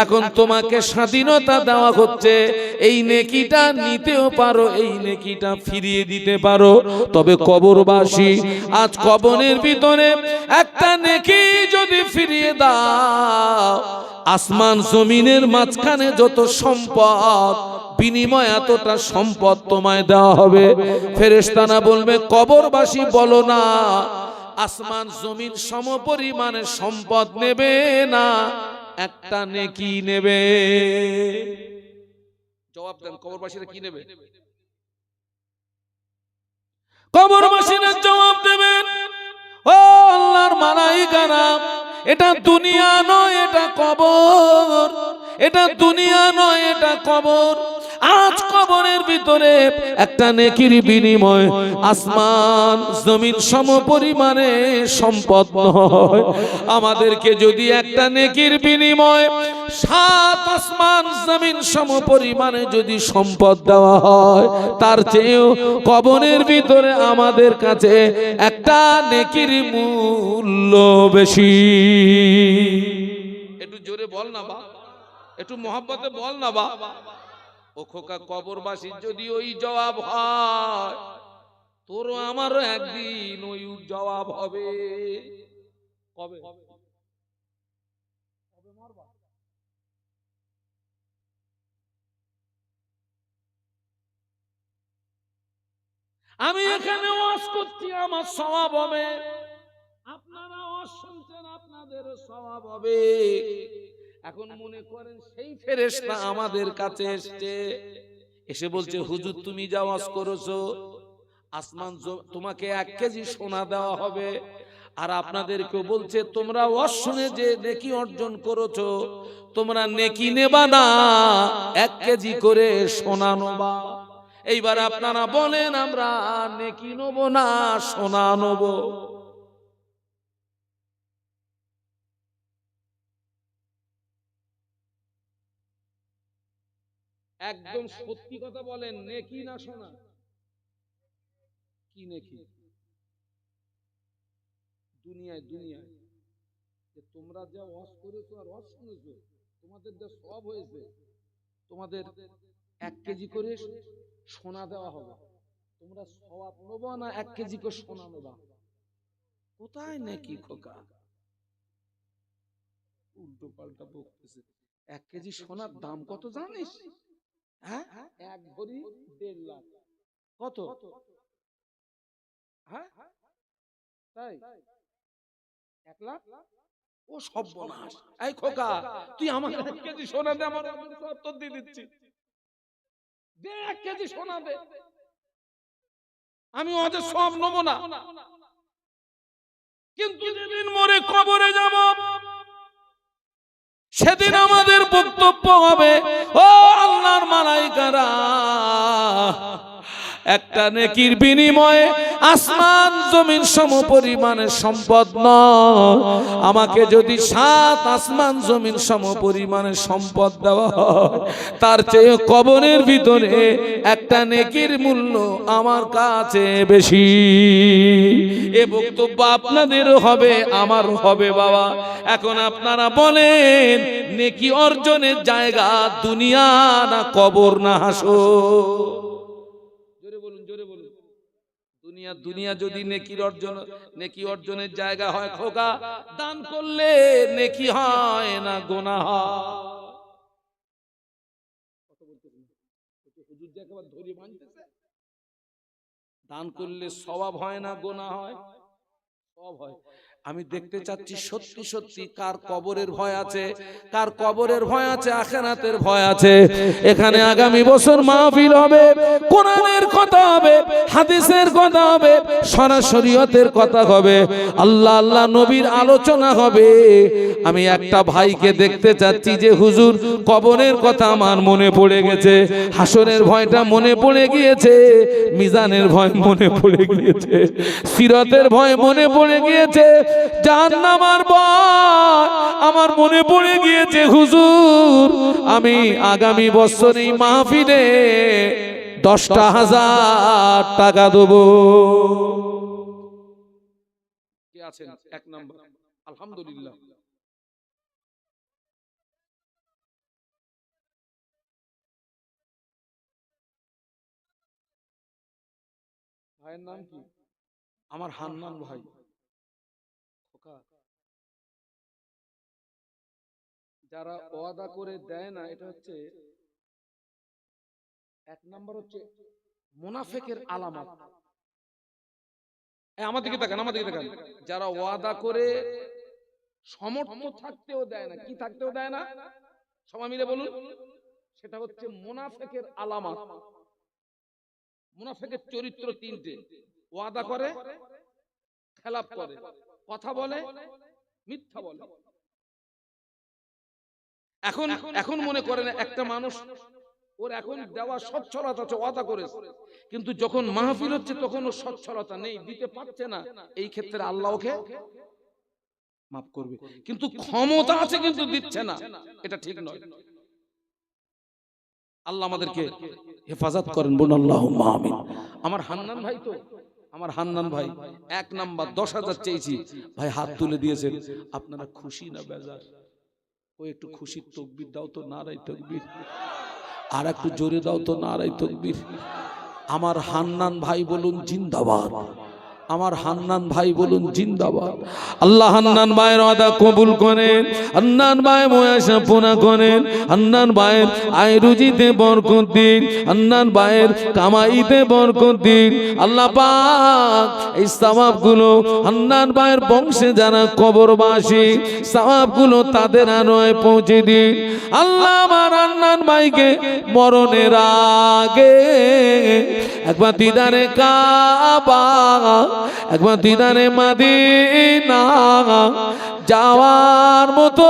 এখন তোমাকে স্বাধীনতা দেওয়া হচ্ছে, এই নেকিটা নিতেও পারো, এই নেকিটা ফিরিয়ে দিতে পারো। তবে কবরবাসী, আজ কবরের ভিতরে একটা নেকি যদি ফিরিয়ে দাও, আসমান জমিনের মাঝখানে যত সম্পদ, বিনিময় এতটা সম্পদ তোমায় দেওয়া হবে। ফেরেশতারা বলবে, কবরবাসী বলো না, আসমান জমিন সমপরিমাণে সম্পদ নেবে না, একটা নেকি নেবে। জবাব দেন, কবরবাসীরা কি নেবে? কবরবাসীরা জবাব দেবেন, ও আল্লাহর মালাইকারা, এটা দুনিয়া নয়, এটা কবর। এটা দুনিয়া নয়, এটা কবর। আজ কবরের ভিতরে একটা নেকির বিনিময় আসমান জমিন সমপরিমাণে সম্পদ নয়। আমাদেরকে যদি একটা নেকির বিনিময় 7 আসমান জমিন সমপরিমাণে যদি সম্পদ দেওয়া হয়, তার চেয়েও কবরের ভিতরে আমাদের কাছে একটা নেকির মূল্য বেশি। একটু জোরে বল না বা, একটু মহব্বতে বল না বা। ও খোকা, কবরবাসীর যদি ওই জবাব হয়, তোরও আমারও একদিন ওই জবাব হবে। কবে? আমি এখানে ওয়াজ করছি, আমার সওয়াব হবে। আপনারা ওয়াজ শুনছেন, আপনাদের সওয়াব হবে। এখন মনে করেন সেই ফেরেশতা আমাদের কাছে এসেছে, এসে বলছে, হুজুর তুমি যা ওয়াজ করেছো, আসমান তোমাকে 1 কেজি সোনা দেওয়া হবে। আর আপনাদেরকেও বলছে, তোমরা ওয়াজ শুনে যে নেকি অর্জন করেছো, তোমরা নেকি নেবা না, 1 কেজি করে সোনা নেবা। এইবার আপনারা বলেন, আমরা নেকি নেব না সোনা নেব? একদম সত্যি কথা বলেন, নেকি না সোনা? কি নেকি? দুনিয়ায় দুনিয়ায় যে তোমরা যা ওয়াজ করেছো আর ওয়াজ শুনেছো, তোমাদের যা সব হয়েছে, তোমাদের 1 কেজি করে সোনা দেওয়া হবে। তোমরা সওয়াব নেবা না 1 কেজি করে সোনা নেবা? কোথায় নাকি খোকা? উল্টো পাল্টা বকতেছে। 1 কেজি সোনার দাম কত জানিস? হ্যাঁ, 1 ভরি 1.5 লাখ। কত? হ্যাঁ, তাই 1 লাখ? ও সর্বনাশ! এই খোকা, তুই আমাকে 1 কেজি সোনা দে, আমার উত্তর দিয়ে দিচ্ছি। দে 1 কেজি সোনা দে, আমি ওদের সব নেবো না। কিন্তু যেদিন মরে কবরে যাব, সেদিন আমাদের বক্তব্য হবে, ও আল্লাহর মালাইকারা, একটা নেকির বিনিময়ে আসমান জমিন সমপরিমাণের সম্পদ নয়, আমাকে যদি 7 আসমান জমিন সমপরিমাণের সম্পদ দেওয়া হয়, তার চেয়ে কবরের ভিতরে একটা নেকির মূল্য আমার কাছে বেশি। এ বক্তব্য আপনাদেরও হবে, আমারও হবে বাবা। এখন আপনারা বলেন, নেকি অর্জনের জায়গা দুনিয়া না কবর না হাসর? জোরে বলুন, জোরে বলুন। দুনিয়া। দুনিয়া যদি নেকি অর্জনের জায়গা হয় খোকা, দান করলে নেকি হয় না গুনাহ হয়। হুজুর যে একবার ধরে ভাঙতেছে, দান করলে সওয়াব হয় না গুনাহ হয়? সওয়াব হয়। আমি দেখতে চাচ্ছি সত্যি সত্যি কার কবরের ভয় আছে, কার কবরের ভয় আছে, আখিরাতের ভয় আছে। এখানে আগামী বছর মাহফিল হবে, কোরআনের কথা হবে, হাদিসের কথা হবে, শরীয়তের কথা হবে, আল্লাহ আল্লাহ নবীর আলোচনা হবে। আমি একটা ভাইকে দেখতে চাচ্ছি যে হুজুর, কবরের কথা আমার মনে পড়ে গেছে, হাসরের ভয়টা মনে পড়ে গিয়েছে, মিজানের ভয় মনে পড়ে গিয়েছে, সিরাতের ভয় মনে পড়ে গিয়েছে, জাহান্নামের ভয় আমার মনে পড়ে গিয়েছে। হুজুর, আমি আগামী বছর এই মাহফিলে 10,000 টাকা দেবো। কে আছেন? 1 নাম্বার। আলহামদুলিল্লাহ। ভাইয়ের নাম কি? আমার হান্নান ভাই। যারা ওয়াদা করে দেয় না, এটা হচ্ছে 1 নাম্বার, হচ্ছে মুনাফিকের আলামত। আমার দিকে তাকান, আমার দিকে তাকান। যারা ওয়াদা করে সমর্থ থাকতেও দেয় না, কি থাকতেও দেয় না, সবাই মিলে বলুন, সেটা হচ্ছে মুনাফিকের আলামত। মুনাফিকের চরিত্র 3টে: ওয়াদা করে, খেলাপ করে, কথা বলে, মিথ্যা বলে। এখন মনে করেন একটা মানুষ, ওর এখন দেওয়া সচ্ছলতা আছে, ওয়াদা করেছে, কিন্তু যখন মাহফিল হচ্ছে তখন ওর সচ্ছলতা নেই, দিতে পারছে না। এই ক্ষেত্রে আল্লাহ ওকে মাফ করবে, কিন্তু ক্ষমতা আছে কিন্তু দিচ্ছে না, এটা ঠিক নয়। আল্লাহ আমাদেরকে হেফাজত করেন, বলুন আল্লাহুম্মা আমিন। আমার হান্নান ভাই তো, আমার হান্নান ভাই 1 নাম্বার 10,000 চেয়েছি, ভাই হাত তুলে দিয়েছেন। আপনারা খুশি না বেজার? ও একটু খুশির তাকবীর দাও তো, নারায়ে তাকবীর। আর একটু জোরে দাও তো, নারায়ে তাকবীর। আমার হান্নান ভাই বলুন জিন্দাবাদ। আমার হান্নান ভাই বলুন জিন্দাবাদ। আল্লাহ হান্নান ভাইয়ের ওয়াদা কবুল করেন, হান্নান ভাই মুয়াশা পুরা করেন, হান্নান ভাইয়ের আয় রুজিতে বরকত দিন, হান্নান ভাইয়ের কামাইতে বরকত দিন। আল্লাহ পাক এই সওয়াবগুলো হান্নান ভাইয়ের বংশে যারা কবরবাসী, সওয়াবগুলো তাদের আনোয় পৌঁছে দিন। আল্লাহ আমার হান্নান ভাইকে মরণের আগে একবার দিদারে কাবা, একবার দিদারে মদিনা যাওয়ার মতো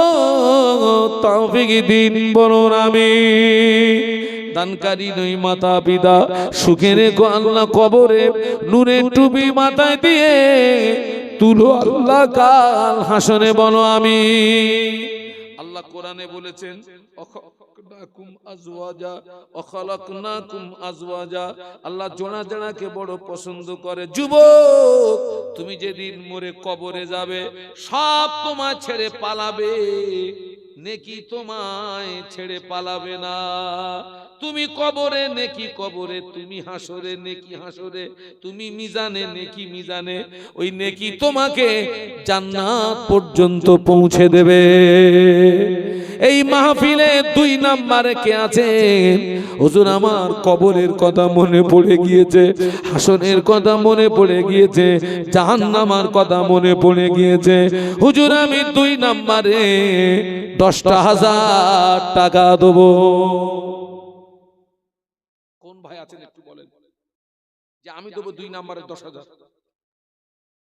তৌফিক দিন, বলুন আমিন। দানকারী নই মাতা পিতা, সুখে রেখো আল্লাহ, কবরে নূরের টুপি মাথায় দিয়ে তুলো আল্লাহ কাল হাসরে, বলো আমিন। আল্লাহ কোরআনে বলেছেন, আল্লাহ জোড়া জোড়াকে বড় পছন্দ করে। যুবক, তুমি যেদিন মরে কবরে যাবে, সব তোমায় ছেড়ে পালাবে, নেকি তোমায় ছেড়ে পালাবে না। তুমি কবরে নেকি কবরে, তুমি হাসরে নেকি হাসরে, তুমি মিজানে নেকি মিজানে, ওই নেকি তোমাকে জান্নাত পর্যন্ত পৌঁছে দেবে। এই মাহফিলে 2 নম্বরে কে আছে? হুজুর আমার কবরের কথা মনে পড়ে গিয়েছে, হাসরের কথা মনে পড়ে গিয়েছে, জাহান্নামের কথা মনে পড়ে গিয়েছে। হুজুর আমি 2 নম্বরে 10,000 টাকা দেবো। কোন ভাই আছেন একটু বলেন যে আমি দেবো 2 নম্বরে 10,000।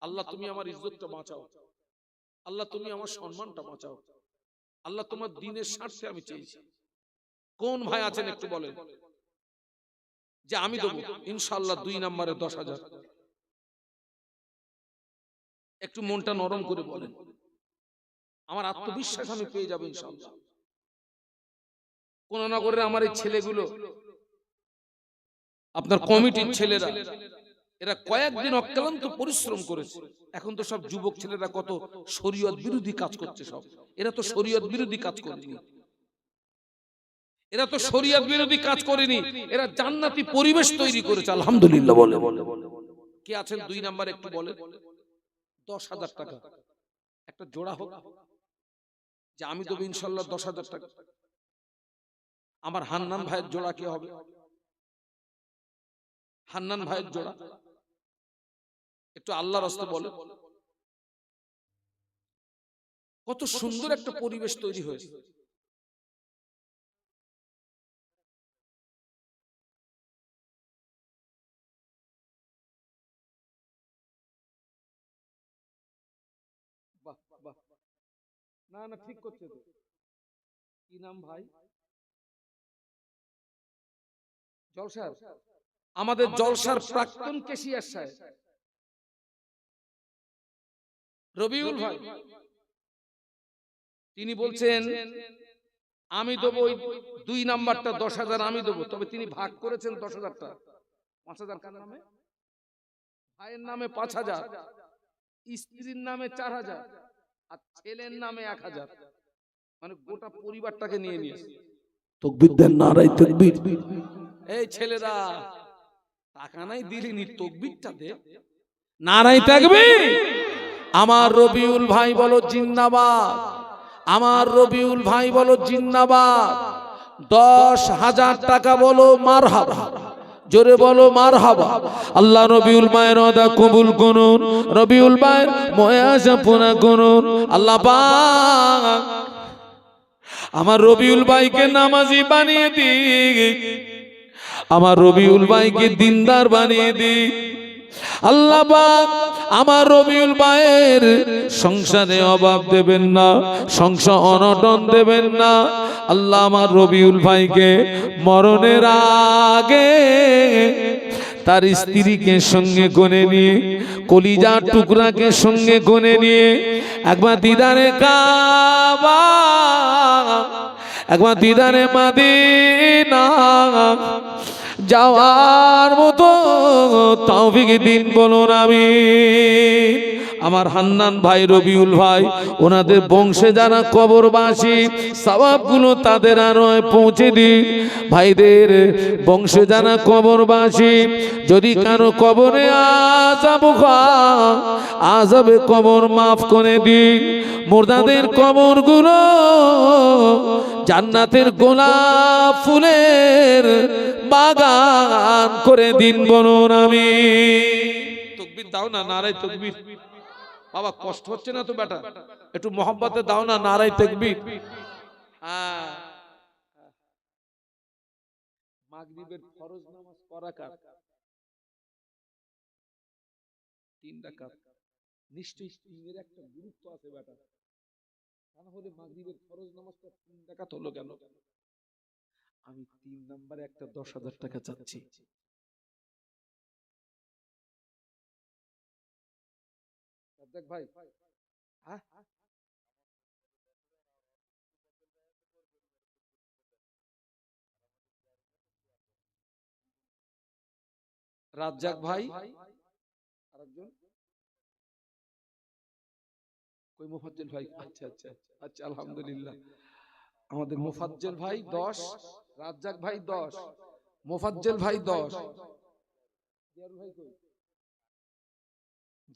আল্লাহ তুমি আমার ইজ্জতটা বাঁচাও, আল্লাহ তুমি আমার সম্মানটা বাঁচাও, আল্লাহ তোমার দ্বীনের স্বার্থে আমি চেয়েছি। কোন ভাই আছেন একটু বলেন যে আমি দেবো ইনশাআল্লাহ 2 নম্বরে 10,000। একটু মনটা নরম করে বলেন, আমার আত্মবিশ্বাস আমি পেয়ে যাবো ইনশাআল্লাহ। কোন নগরের আমার এই ছেলেগুলো, আপনার কমিটির ছেলেরা, এরা কয়েকদিন অক্লান্ত পরিশ্রম করেছে। এখন তো সব যুবক ছেলেরা কত শরীয়ত বিরোধী কাজ করছে সব, এরা তো শরীয়ত বিরোধী কাজ করেনি, এরা তো শরীয়ত বিরোধী কাজ করেনি, এরা জান্নাতি পরিবেশ তৈরি করেছে। আলহামদুলিল্লাহ বলে। কে আছেন 2 নম্বরে একটু বলেন? 10,000 টাকা একটা জোড়া হোক, যে আমি দেবো ইনশাআল্লাহ 10,000 টাকা। আমার হান্নান ভাইয়ের জোড়া কে হবে? হান্নান ভাইয়ের জোড়া একটু আল্লাহর রাস্তে বলে। কত সুন্দর একটা পরিবেশ তৈরি হয়েছে। বাহ বাহ, না না ঠিক করছে তো। কি নাম ভাই? জলসার, আমাদের জলসার প্রাক্তন কেশিয়ার সাহেব রবিউল ভাই, তিনি বলছেন আমি দেবো ওই 2 নাম্বারটা 10,000 আমি দেবো, তবে তিনি ভাগ করেছেন 10,000টা। 5,000 কার নামে? ভাইয়ের নামে 5,000, স্ত্রীর নামে 4,000 আর ছেলের নামে 1,000, মানে গোটা পরিবারটাকে নিয়ে নিয়েছে। তাকবীর দেন, নারায়ে তাকবীর। এই ছেলেরা টাকা নাই দিলিনি, তাকবীরটা দে, নারায়ে তাকবীর। আমার রবিউল ভাই বলো জিন্দাবাদ, আমার রবিউল ভাই বলো জিন্দাবাদ। 10,000 টাকা বলো মারহাবা, জোরে বলো মারহাবা। আল্লাহ রবিউল ভাইয়ের ওয়াদা কবুল করুন, রবিউল ভাইয়ের ময়াজা পুরা করুন। আল্লাহ পাক আমার রবিউল ভাইকে নামাজি বানিয়ে দিক, আমার রবিউল ভাইকে দিনদার বানিয়ে দিক। আল্লাহ পাক আমার রবিউল ভাইয়ের সংসারে অভাব দেবেন না, সংসার অনটন দেবেন না। আল্লাহ আমার রবিউল ভাইকে মরণের আগে তার স্ত্রীকে সঙ্গে গনে নিয়ে, কলিজার টুকরাকে সঙ্গে গনে নিয়ে একবার দিদারে কাবা, একবার দিদারে মদিনা যাওয়ার মতো তৌফিক দিন বলুন আমিন। আমার হান্নান ভাই রবিউল ভাই, ওনাদের বংশে যারা কবরবাসী, সওয়াবগুলো তাদের আরো পৌঁছে দিন। ভাইদের বংশে যারা কবরবাসী, যদি কারো কবরে আযাব হয়, আযাবে কবর মাফ করে দিন। মুর্দাদের কবরগুলো জান্নাতের গোলাপ ফুলের বাগান করে দিন বলুন আমিন। তাকবীর দাও না, নারায়ে তাকবীর। বাবা কষ্ট হচ্ছে না তো বেটা? একটু মহব্বতে দাও না, নারায়ে তাকবীর। হ্যাঁ, মাগরিবের ফরজ নামাজ করা কার? 3 রাকাত। নিশ্চয়ই তিনের একটা গুরুত্ব আছে বেটা, তা না হলে মাগরিবের ফরজ নামাজটা 3 রাকাত হলো কেন? আমি 3 নম্বরে একটা 10,000 টাকা চাচ্ছি। দেখ ভাই, হ্যাঁ রাজ্জাক ভাই, আরেকজন কই মুফাজ্জল ভাই? আচ্ছা আচ্ছা আচ্ছা, আলহামদুলিল্লাহ। আমাদের মোফাজ্জেল ভাই 10, রাজ্জাক ভাই 10, মোফাজ্জেল ভাই 10,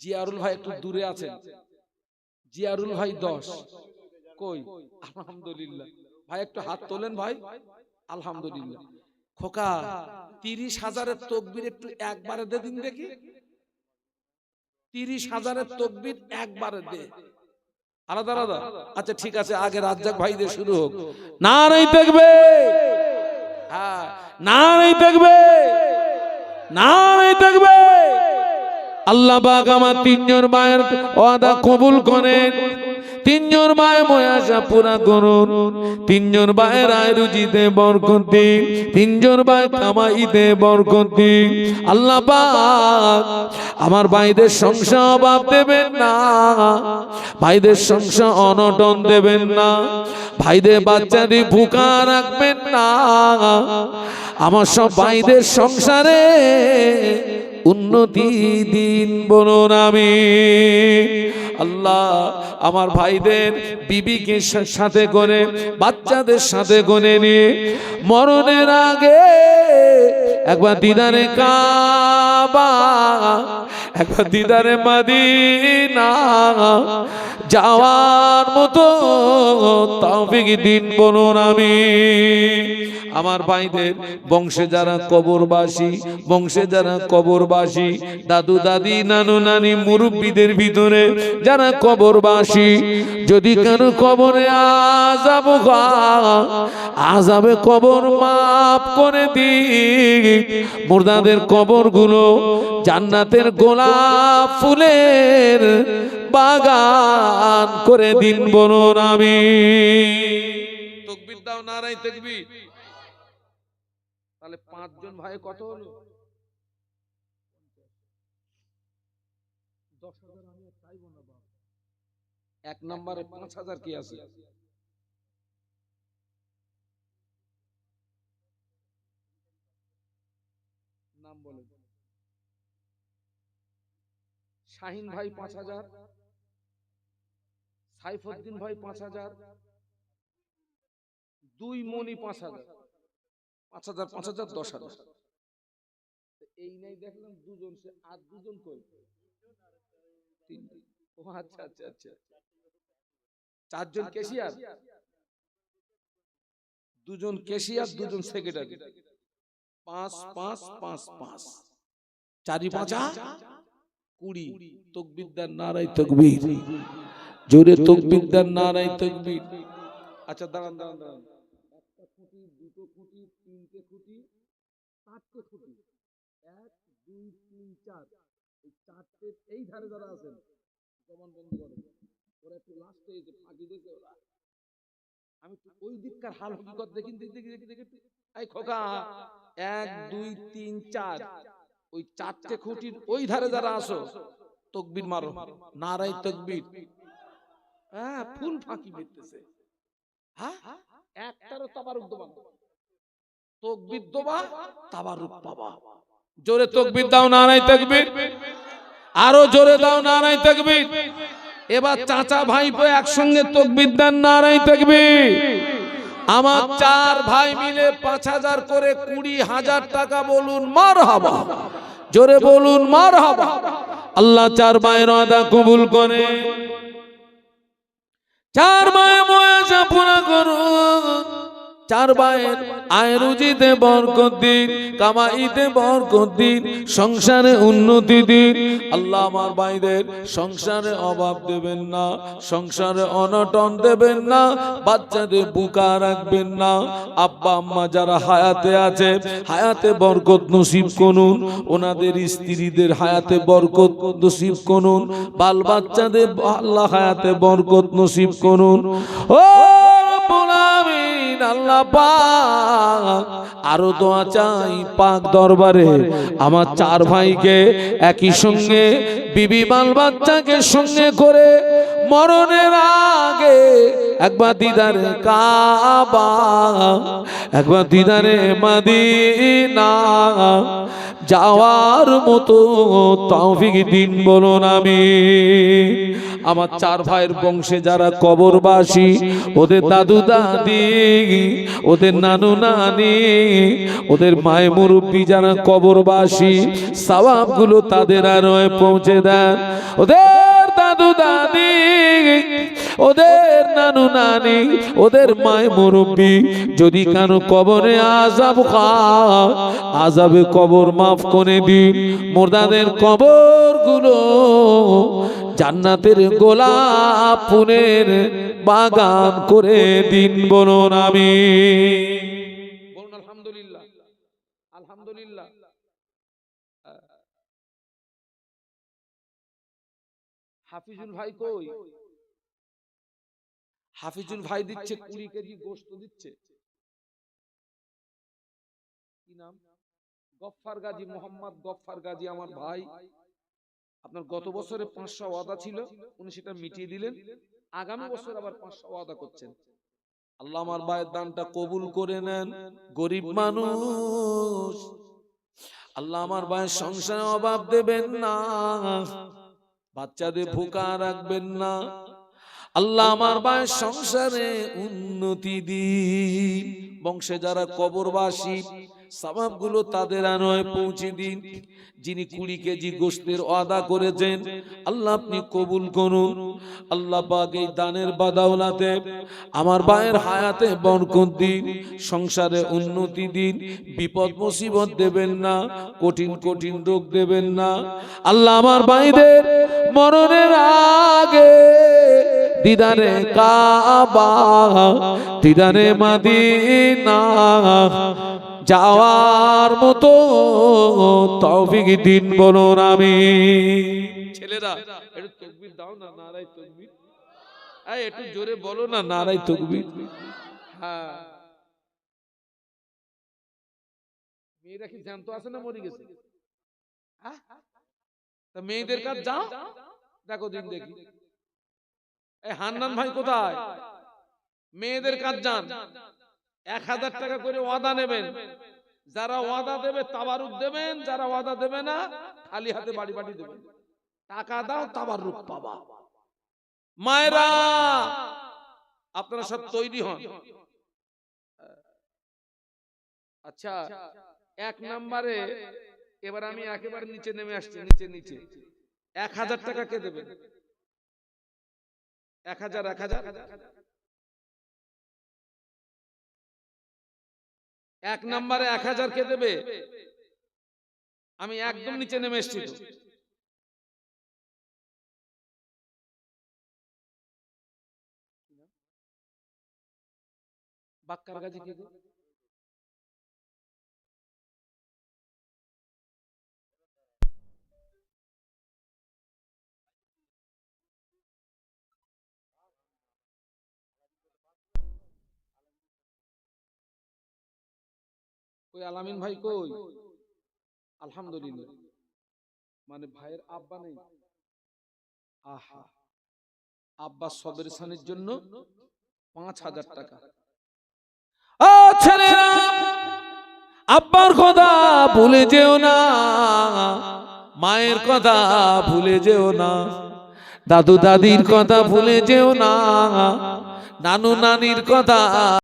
জিয়ারুল ভাই একটু দূরে আছেন, জিয়ারুল ভাই 10 কই? আলহামদুলিল্লাহ ভাই একটু হাত তোলেন ভাই, আলহামদুলিল্লাহ। খোকা 30,000-এর তাকবীর একটু একবারে দে দিন দেখি, 30,000-এর তাকবীর একবারে দে, আলাদা আলাদা। আচ্ছা ঠিক আছে, আগে রাজ্জাক ভাই দিয়ে শুরু হোক। নারায়ে তাকবীর, হ্যাঁ নারায়ে তাকবীর, নারায়ে তাকবীর। আল্লাহ পাক আমার তিনজন ভাইয়ের ওয়াদা কবুল করেন, তিনজন ভাই ময়াশা পুরা করুন, তিনজন ভাইয়ের আয় রুজিতে বরকত দিন, তিনজন ভাই কামাইতে বরকত দিন। আল্লাহ পাক আমার ভাইদের সংসার অভাব দেবেন না, ভাইদের সংসার অনটন দেবেন না, ভাইদের বাচ্চাদের ভুকা রাখবেন না। আমার সব ভাইদের সংসারে উন্নতি দিন বলুন আমিন। আল্লাহ আমার ভাইদের বিবিকে সাথে করে, বাচ্চাদের সাথে করে নিয়ে মরণের আগে একবার দিদারে কাবা, একবার দিদারে মদিনা যাওয়ার মতো তৌফিক দিন বলুন আমিন। আমার ভাইদের বংশে যারা কবরবাসী, বংশে যারা কবরবাসী, দাদু দাদি নানু নানি মুরব্বীদের ভিতরে যারা কবরবাসী, যদি কারো কবরে আযাব হয়, আযাবে কবর মাফ করে দিন, মুর্দাদের কবরগুলো জান্নাতের গোলাপ ফুলের বাগান করে দিন বলুন আমিন। তাকবীর দাও, নারায়ে তাকবীর। তাহলে 5 জন ভাই কত হলো? 10,000 আমি চাইবো না বাবা। এক নম্বরে 5,000 কি আছে? নাম বলেন। শাহিন ভাই 5,000, সাইফুদ্দিন ভাই 5,000, 2 মনি 5,000, 5,000 5,000 10,000। এই নাই দেখলাম দুজন, সে আর দুজন কই? ও আচ্ছা আচ্ছা আচ্ছা, 4 জন ক্যাশিয়ার, 2 জন ক্যাশিয়ার, 2 জন সেক্রেটারি। 5 5 5 5, 4 5 20। তাকবীর দেন, নারায়ে তাকবীর। জোরে তাকবীর দেন, নারায়ে তাকবীর। আচ্ছা দাঁড়ান দাঁড়ান দাঁড়ান, একটা খুঁটি, দুটো খুঁটি, তিনটে খুঁটি, 4টে খুঁটি, 1 2 3 4, এই 4টে এই ধারে যারা আছেন জমান বন্ধ করেন, ওরা একটু লাস্টে এসে ফাঁকি দিয়েছে ওরা। আমি একটু ওই দিককার হাল হকিকত দেখিন, দেখি দেখি দেখি। এই খোকা 1 2 3 4, ওই 4টে খুঁটির ওই ধারে যারা আসো তাকবীর মারো, নারায়ে তাকবীর। হ্যাঁ ফুল ফাঁকি দিতেছে। হ্যাঁ একটারও তাবারুক দেবা না, তাকবীর দেবা তাবারুক পাবা। জোরে তাকবীর দাও, নারায়ে তাকবীর। আরো জোরে দাও, নারায়ে তাকবীর। এবার চাচা ভাইপো একসঙ্গে তাকবীর দেন, নারায়ে তাকবীর। আমার 4 ভাই মিলে 5,000 করে 20,000 টাকা বলুন মারহাবা, জোরে বলুন মারহাবা। আল্লাহ 4 ভাইয়ের ওয়াদা কবুল করে, 4 ভাই ময়াশা পুরা করুন, 4 ভাইয়ের আয় রুজিতে বরকত দিন, কামাইতে বরকত দিন, সংসারে উন্নতি দিন। আল্লাহ আমার ভাইদের সংসারে অভাব দেবেন না, সংসারে অনটন দেবেন না, বাচ্চাদের বুকা রাখবেন না। আব্বা আম্মা যারা হায়াতে আছে, হায়াতে বরকত নসিব করুন, ওনাদের স্ত্রীদের হায়াতে বরকত নসিব করুন, বাল বাচ্চাদের আল্লাহ হায়াতে বরকত নসিব করুন। ও রব্বুল আমিন, আল্লাহ পাক আরো দোয়া চাই পাক দরবারে, আমার 4 ভাইকে একই সঙ্গে বিবি বাল বাচ্চাকে সঙ্গে করে মরণের আগে একবার দিদারে কাবা, একবার দিদারে মদিনা যাওয়ার মতো তৌফিক দিন বলুন আমিন। আমার চার ভাইয়ের বংশে যারা কবরবাসী, ওদের দাদু দাদি, ওদের নানু নানি, ওদের মায়ের মুরব্বী যারা কবরবাসী, সওয়াবগুলো তাদের আরোয় পৌঁছে দেন। ওদের দাদু দাদি, ওদের নানু নানি, ওদের মায়ের মুরব্বী যদি কারো কবরে আযাব খায়, আযাবে কবর মাফ করে দিন। মুর্দাদের কবরগুলো জান্নাতের গোলাপ ফুলের বাগান করে দিন বলুন আমিন। বলুন আলহামদুলিল্লাহ, আলহামদুলিল্লাহ। হাফিজুল ভাই কই? হাফিজুল ভাই দিচ্ছে 20 কেজি গোশত দিচ্ছে। কি নাম? গফফার গাজী, মোহাম্মদ গফফার গাজী আমার ভাই। আপনার গত বছরে 500 ওয়াদা ছিল, উনি সেটা মিটিয়ে দিলেন। আগামী বছর আবার 500 ওয়াদা করছেন। আল্লাহ আমার ভাইয়ের দানটা কবুল করে নেন। গরিব মানুষ, আল্লাহ আমার ভাইয়ের সংসারে অভাব দেবেন না, বাচ্চাদের ভুকা রাখবেন না। আল্লাহ আমার ভাইয়ের সংসারে উন্নতি দিন। বংশে যারা কবরবাসী, সওয়াবগুলো তাদের আনোয় পৌঁছে দিন। যিনি 20 কেজি গোশতের ওয়াদা করেছেন, আল্লাহ আপনি কবুল করুন। আল্লাহ পাক এই দানের বাদাওলাতে আমার ভাইয়ের হায়াতে বরকত দিন, সংসারে উন্নতি দিন, বিপদ মুসিবত দেবেন না, কঠিন কঠিন রোগ দেবেন না। আল্লাহ আমার ভাইদের মরণের আগে দিদারে কাবা, দিদারে মদিনা যাওয়ার মতো তৌফিক দিন বলুন আমিন। ছেলেরা একটু তাকবীর দাও না, নারায়ে তাকবীর। এই একটু জোরে বলো না, নারায়ে তাকবীর। হ্যাঁ, মেয়েরা কি জ্যান্ত আছে না মরে গেছে? হ্যাঁ, তা মেয়েদের কাছে যাও, দেখো দিন দেখি। এই হান্নান ভাই কোথায়? মেয়েদের কাছে যান, 1000 টাকা করে ওয়াদা নেবেন। যারা ওয়াদা দেবে তাবারুক দেবেন, যারা ওয়াদা দেবে না খালি হাতে বাড়ি বাড়ি দেবেন। টাকা দাও, তাবারুক পাবা। মায়েরা আপনারা সব তৈরি হন। আচ্ছা, 1 নম্বরে এবার আমি একেবারে নিচে নেমে আসছি, নিচে নিচে 1000 টাকা কে দেবেন? 1000 1 নম্বরে 1000 কে দেবে? আমি একদম নিচে নেমে এসেছি। বাক্কার গাজী কে দেবে? কই আলামিন ভাই কই? আলহামদুলিল্লাহ। মানে ভাইয়ের আব্বা নেই। আহা, আব্বা সবের সানের জন্য 5000 টাকা। ও ছেলেরা, আব্বার কথা ভুলে যেও না, মায়ের কথা ভুলে যেও না, দাদু দাদির কথা ভুলে যেও না, নানু নানির কথা